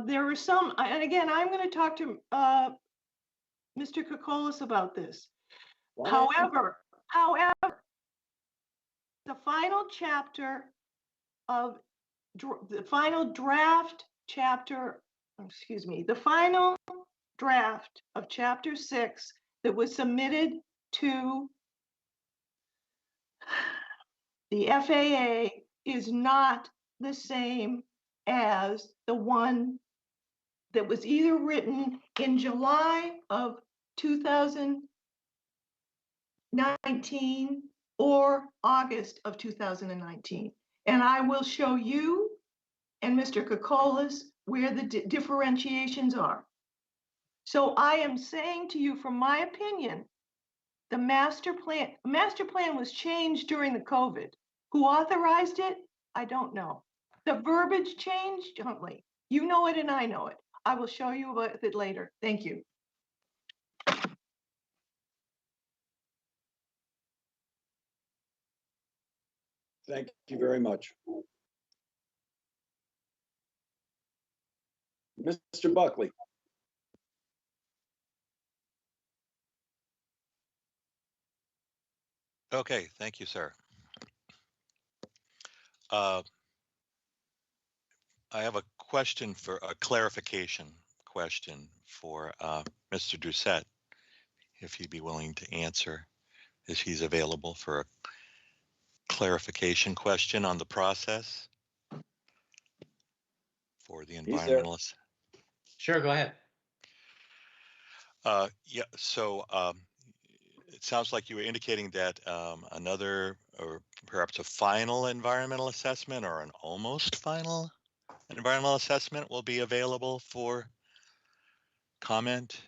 There were some, and again, I'm going to talk to Mr. Kokolas about this. However, the final chapter of the final draft chapter, excuse me, the final draft of chapter 6 that was submitted to the FAA is not the same as the one that was either written in July of 2019 or August of 2019. And I will show you and Mr. Kokolas where the differentiations are. So I am saying to you, from my opinion, the master plan was changed during the COVID. Who authorized it? I don't know. The verbiage changed, Huntley. You know it and I know it. I will show you about it later. Thank you. Thank you very much. Mr. Buckley. Okay, thank you, sir. I have a question for a clarification question for Mr. Doucette, if he'd be willing to answer, if he's available for a clarification question on the process for the environmentalists. Sure, go ahead. Yeah, so it sounds like you were indicating that another or perhaps a final environmental assessment or an almost final environmental assessment will be available for comment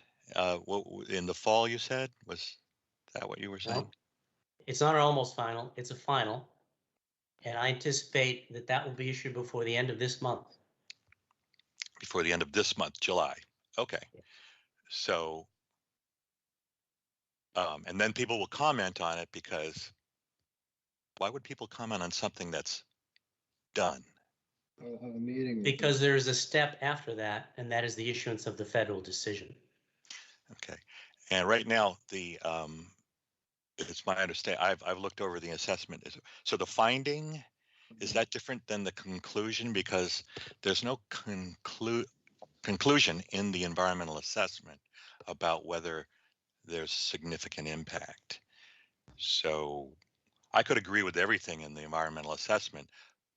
in the fall, you said? Was that what you were saying? No, it's not an almost final, it's a final. And I anticipate that that will be issued before the end of this month. Before the end of this month, July. Okay. So, and then people will comment on it because why would people comment on something that's done? We'll have a meeting. Because there's a step after that, and that is the issuance of the federal decision. Okay. And right now, it's my understanding, I've looked over the assessment. So the finding, is that different than the conclusion? Because there's no conclusion in the environmental assessment about whether there's significant impact. So I could agree with everything in the environmental assessment,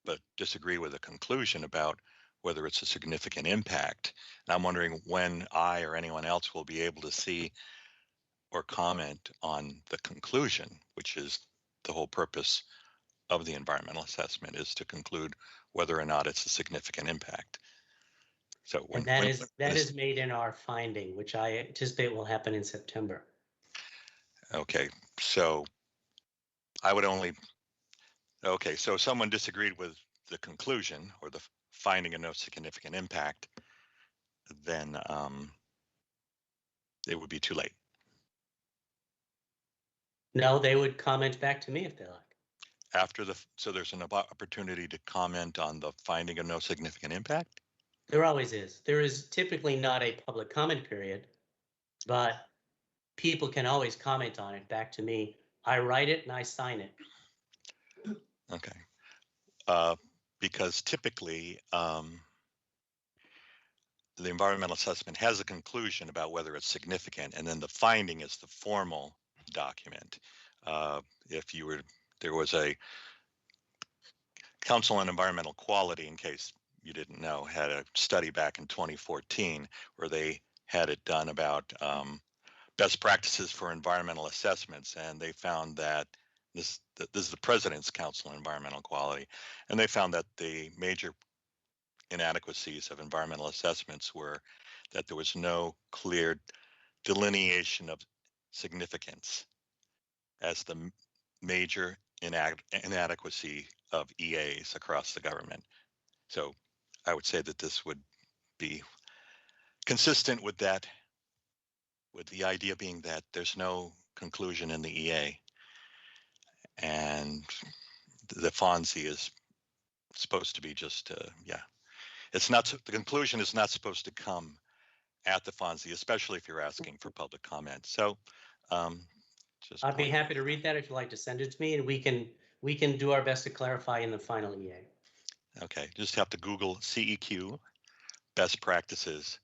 but disagree with the conclusion about whether it's a significant impact. And I'm wondering when I or anyone else will be able to see or comment on the conclusion, which is the whole purpose of the environmental assessment, is to conclude whether or not it's a significant impact. So And that is made in our finding, which I anticipate will happen in September. Okay, so I would only, okay, so if someone disagreed with the conclusion or the finding of no significant impact, then it would be too late. No, they would comment back to me if they like. After so there's an opportunity to comment on the finding of no significant impact? There always is. There is typically not a public comment period, but people can always comment on it back to me. I write it and I sign it. Okay. Because typically the environmental assessment has a conclusion about whether it's significant, and then the finding is the formal document. If there was a Council on Environmental Quality, in case you didn't know, had a study back in 2014 where they had it done about best practices for environmental assessments, and they found that this is the President's Council on Environmental Quality, and they found that the major inadequacies of environmental assessments were that there was no clear delineation of significance as the major inadequacy of EAs across the government. So I would say that this would be consistent with that, with the idea being that there's no conclusion in the EA, and the FONSI is supposed to be just, yeah, it's not, the conclusion is not supposed to come at the FONSI, especially if you're asking for public comment. So just I'd be happy to read that if you'd like to send it to me, and we can do our best to clarify in the final EA. Okay, just have to Google CEQ, best practices,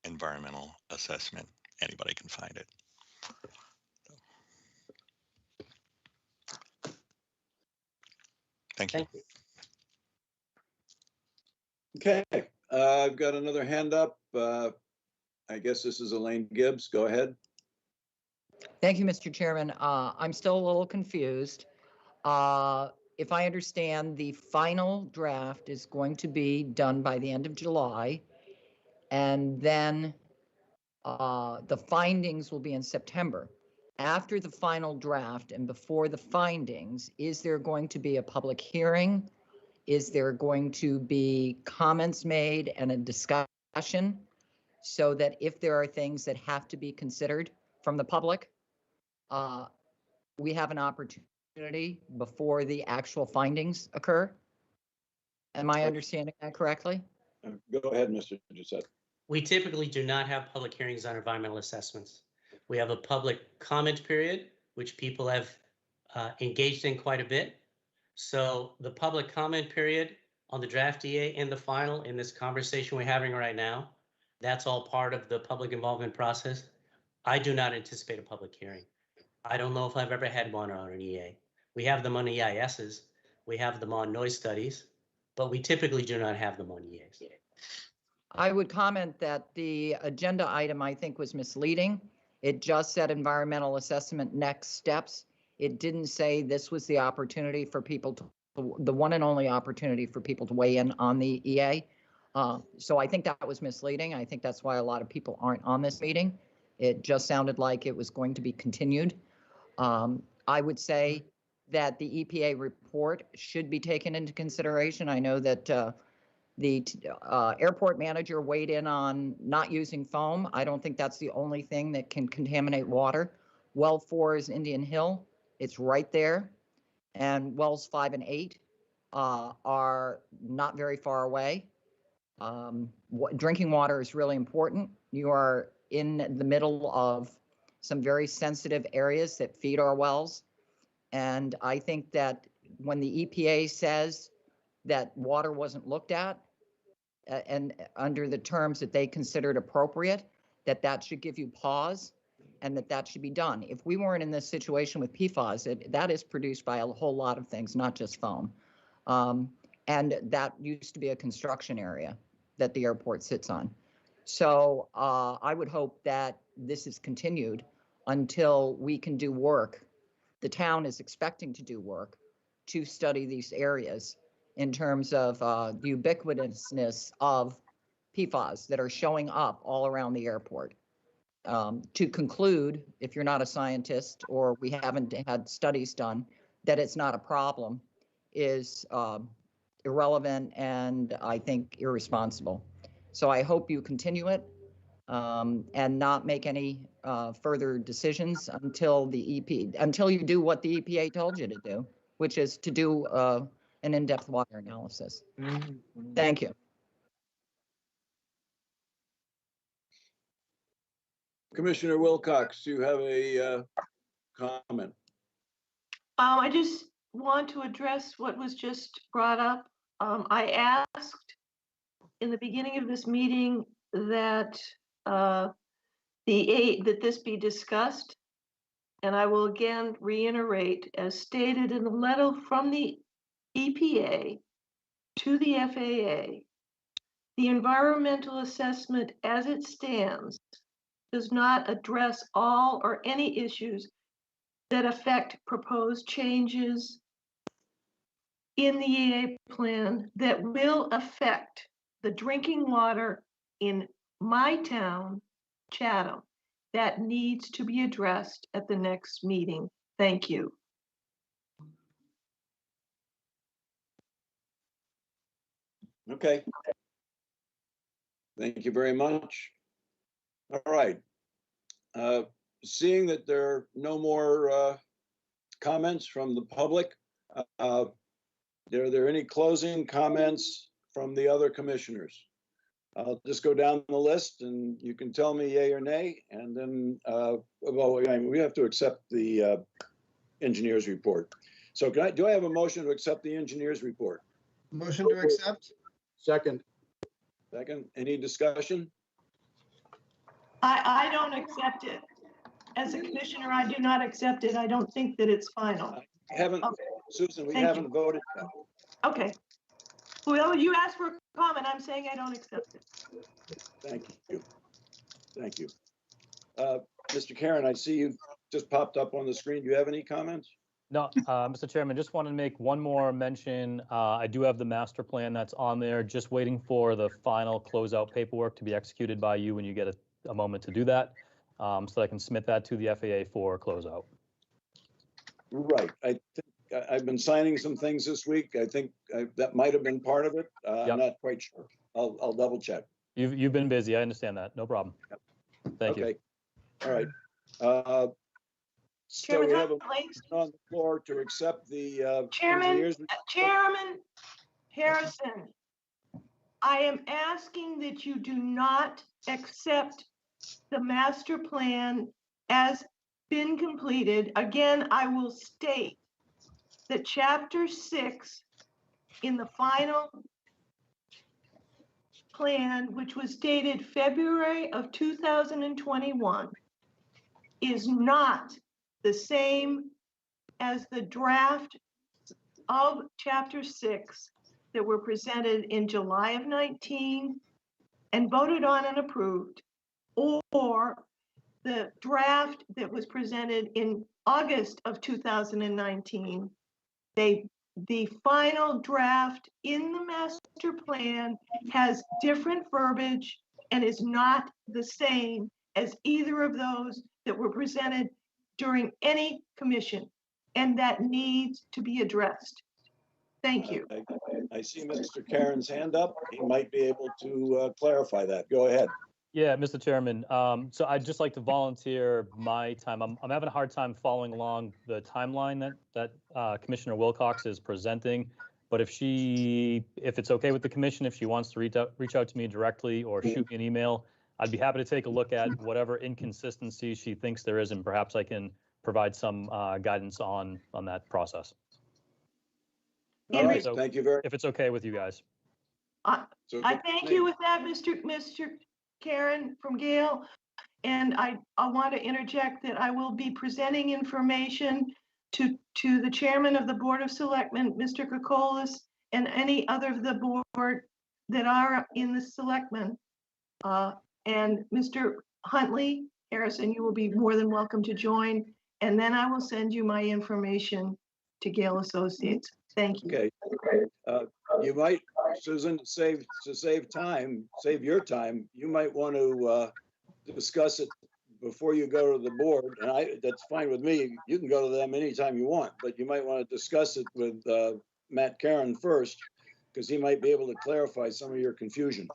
environmental assessment. Anybody can find it. Thank you. Okay, I've got another hand up. I guess this is Elaine Gibbs. Go ahead. Thank you, Mr. Chairman. I'm still a little confused. If I understand, the final draft is going to be done by the end of July, and then the findings will be in September. After the final draft and before the findings, is there going to be a public hearing? Is there going to be comments made and a discussion so that if there are things that have to be considered from the public, we have an opportunity before the actual findings occur? Am I understanding that correctly? Go ahead, Mr. Giuseppe. We typically do not have public hearings on environmental assessments. We have a public comment period, which people have engaged in quite a bit. So the public comment period on the draft EA and the final in this conversation we're having right now, that's all part of the public involvement process. I do not anticipate a public hearing. I don't know if I've ever had one on an EA. We have them on EISs, we have them on noise studies, but we typically do not have them on EAs. I would comment that the agenda item, I think, was misleading. It just said environmental assessment next steps. It didn't say this was the opportunity for people to, the one and only opportunity for people to weigh in on the EA. So I think that was misleading. I think that's why a lot of people aren't on this meeting. It just sounded like it was going to be continued. I would say that the EPA report should be taken into consideration. I know that the airport manager weighed in on not using foam. I don't think that's the only thing that can contaminate water. Well 4 is Indian Hill. It's right there. And wells 5 and 8 are not very far away. Drinking water is really important. You are in the middle of some very sensitive areas that feed our wells. And I think that when the EPA says that water wasn't looked at and under the terms that they considered appropriate, that should give you pause and that should be done. If we weren't in this situation with PFAS, that is produced by a whole lot of things, not just foam. And that used to be a construction area that the airport sits on. So I would hope that this is continued until we can do work. The town is expecting to do work to study these areas in terms of the ubiquitousness of PFAS that are showing up all around the airport. To conclude, if you're not a scientist or we haven't had studies done, that it's not a problem is irrelevant and I think irresponsible. So I hope you continue it and not make any further decisions until until you do what the EPA told you to do, which is to do an in-depth water analysis. Thank you. Commissioner Wilcox, you have a comment. I just want to address what was just brought up. I asked in the beginning of this meeting that this be discussed, and I will again reiterate, as stated in the letter from the EPA, to the FAA, the environmental assessment as it stands does not address all or any issues that affect proposed changes in the EA plan that will affect the drinking water in my town, Chatham. That needs to be addressed at the next meeting. Thank you. Okay. Thank you very much. All right. Seeing that there are no more comments from the public, are there any closing comments from the other commissioners? I'll just go down the list and you can tell me yay or nay, and then well, we have to accept the engineer's report. So do I have a motion to accept the engineer's report? Motion to accept? Second. Second. Any discussion? I don't accept it. As a commissioner, I do not accept it. I don't think that it's final. Haven't, Okay. Susan, we Thank haven't you. voted yet. Okay. Well, you asked for a comment. I'm saying I don't accept it. Thank you. Thank you. Mr. Karen, I see you just popped up on the screen. Do you have any comments? No, Mr. Chairman, just wanted to make one more mention. I do have the master plan that's on there, just waiting for the final closeout paperwork to be executed by you when you get a moment to do that, so I can submit that to the FAA for closeout. Right. I think I've been signing some things this week. I think that might have been part of it. Yep. I'm not quite sure. I'll double check. You've been busy. I understand that. No problem. Thank you. Okay. All right. So Chairman we have a Huntley. motion on the floor to accept the Chairman Harrison, I am asking that you do not accept the master plan as been completed. Again, I will state that chapter 6 in the final plan, which was dated February of 2021, is not the same as the draft of chapter 6 that were presented in July of 19 and voted on and approved, or the draft that was presented in August of 2019. The final draft in the master plan has different verbiage and is not the same as either of those that were presented during any commission, and that needs to be addressed. Thank you. I see Mr. Karen's hand up. He might be able to clarify that. Go ahead. Yeah, Mr. Chairman. So I'd just like to volunteer my time. I'm having a hard time following along the timeline that Commissioner Wilcox is presenting. But if it's okay with the commission, if she wants to reach out to me directly or shoot me an email, I'd be happy to take a look at whatever inconsistencies she thinks there is, and perhaps I can provide some guidance on that process. All right, so thank you very much. If it's okay with you guys. I thank you with that, Mr. Karen from Gale. And I want to interject that I will be presenting information to the chairman of the Board of Selectmen, Mr. Kokolas, and any other of the board that are in the selectmen. And Mr. Huntley, Harrison, you will be more than welcome to join. And then I will send you my information to Gale Associates. Thank you. Okay. You might, Susan, to save your time, you might want to discuss it before you go to the board. And that's fine with me. You can go to them anytime you want, but you might want to discuss it with Matt Karen first, because he might be able to clarify some of your confusion.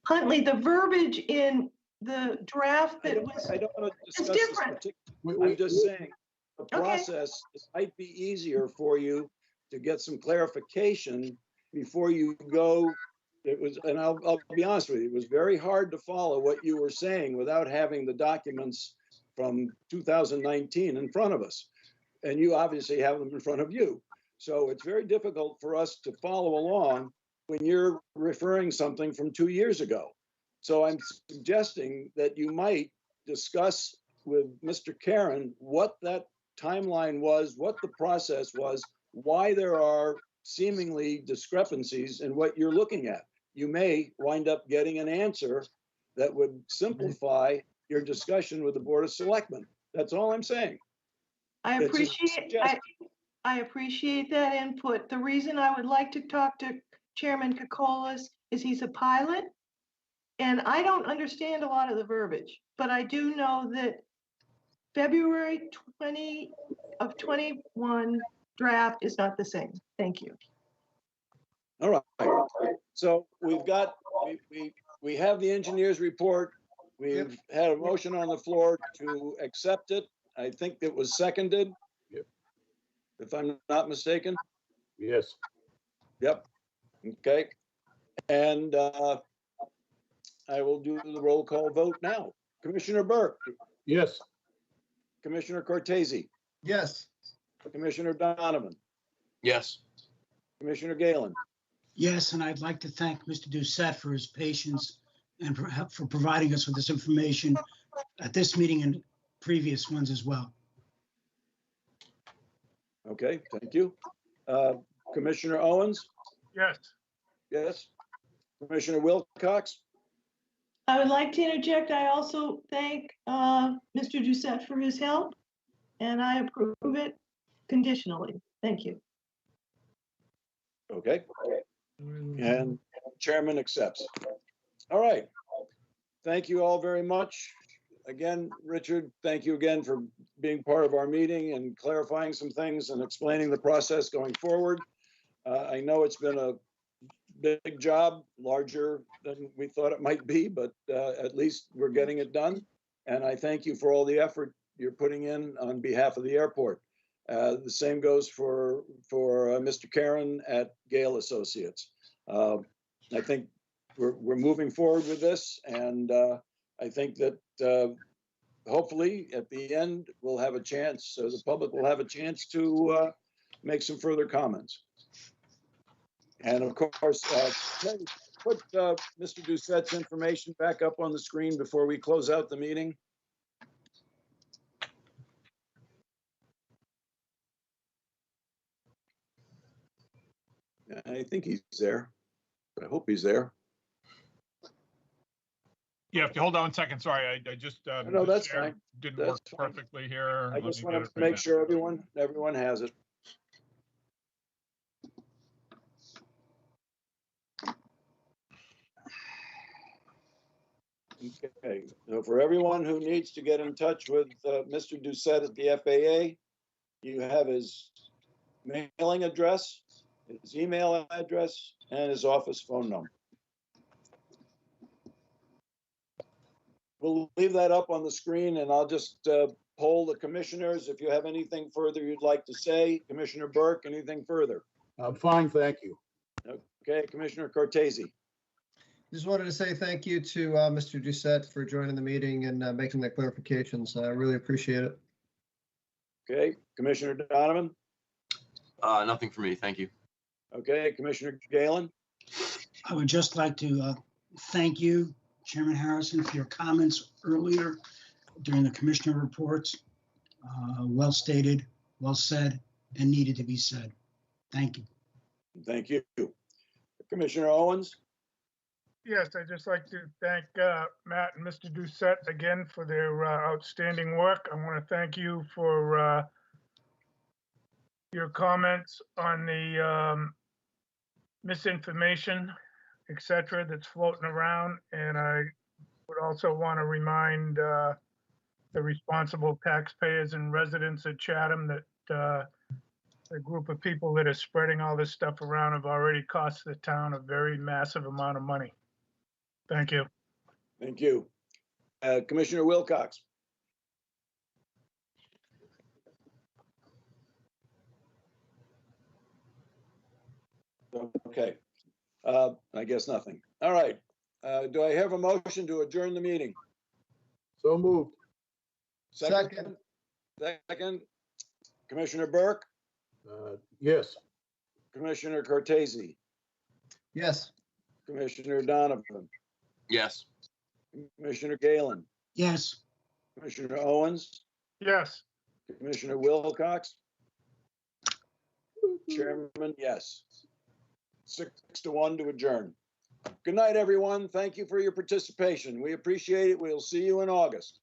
Huntley, the verbiage in the draft that I don't want to discuss it's different. I'm just saying the process might be easier for you to get some clarification before you go. And I'll be honest with you, it was very hard to follow what you were saying without having the documents from 2019 in front of us. And you obviously have them in front of you. So it's very difficult for us to follow along when you're referring something from 2 years ago. So I'm suggesting that you might discuss with Mr. Karen what that timeline was, what the process was, why there are seemingly discrepancies in what you're looking at. You may wind up getting an answer that would simplify your discussion with the Board of Selectmen. That's all I'm saying. I It's a appreciate, suggestion. I appreciate that input. The reason I would like to talk to Chairman Kokolas is he's a pilot. And I don't understand a lot of the verbiage, but I do know that February 20 of 21 draft is not the same. Thank you. All right. So we've got, we have the engineer's report. We've had a motion on the floor to accept it. I think it was seconded. Yep. If I'm not mistaken. Yes. Yep. Okay. And I will do the roll call vote now. Commissioner Burke. Yes. Commissioner Cortese. Yes. Commissioner Donovan. Yes. Commissioner Galen. Yes, and I'd like to thank Mr. Doucette for his patience and for providing us with this information at this meeting and previous ones as well. Okay, thank you. Commissioner Owens. Yes. Yes. Commissioner Wilcox. I would like to interject. I also thank Mr. Doucette for his help, and I approve it conditionally. Thank you. Okay. And Chairman accepts. All right. Thank you all very much. Again, Richard, thank you again for being part of our meeting and clarifying some things and explaining the process going forward. I know it's been a big job, larger than we thought it might be, but at least we're getting it done. And I thank you for all the effort you're putting in on behalf of the airport. The same goes for Mr. Karen at Gale Associates. I think we're moving forward with this, and I think that hopefully at the end we'll have a chance, the public will have a chance to make some further comments. And of course, put Mr. Doucette's information back up on the screen before we close out the meeting. I think he's there. I hope he's there. Yeah, if you hold on 1 second, sorry, I just No, the that's share fine. didn't That's work fine. perfectly here. I Let just me want get to it right make now. sure everyone has it. Okay, so for everyone who needs to get in touch with Mr. Doucette at the FAA, you have his mailing address, his email address, and his office phone number. We'll leave that up on the screen, and I'll just poll the commissioners. If you have anything further you'd like to say, Commissioner Burke, anything further? I'm fine, thank you. Okay, Commissioner Cortese. Just wanted to say thank you to Mr. Doucette for joining the meeting and making the clarifications. I really appreciate it. Okay, Commissioner Donovan. Nothing for me, thank you. Okay, Commissioner Galen. I would just like to thank you, Chairman Harrison, for your comments earlier during the commissioner reports. Well stated, well said, and needed to be said. Thank you. Thank you. Commissioner Owens. Yes, I'd just like to thank Matt and Mr. Doucette again for their outstanding work. I want to thank you for your comments on the misinformation, et cetera, that's floating around. And I would also want to remind the responsible taxpayers and residents of Chatham that the group of people that are spreading all this stuff around have already cost the town a very massive amount of money. Thank you. Thank you. Commissioner Wilcox. Okay. I guess nothing. All right. Do I have a motion to adjourn the meeting? So moved. Second. Second. Commissioner Burke. Yes. Commissioner Cortese. Yes. Commissioner Donovan. Yes. Commissioner Galen. Yes. Commissioner Owens. Yes. Commissioner Wilcox. Chairman, yes. 6-1 to adjourn. Good night, everyone. Thank you for your participation. We appreciate it. We'll see you in August.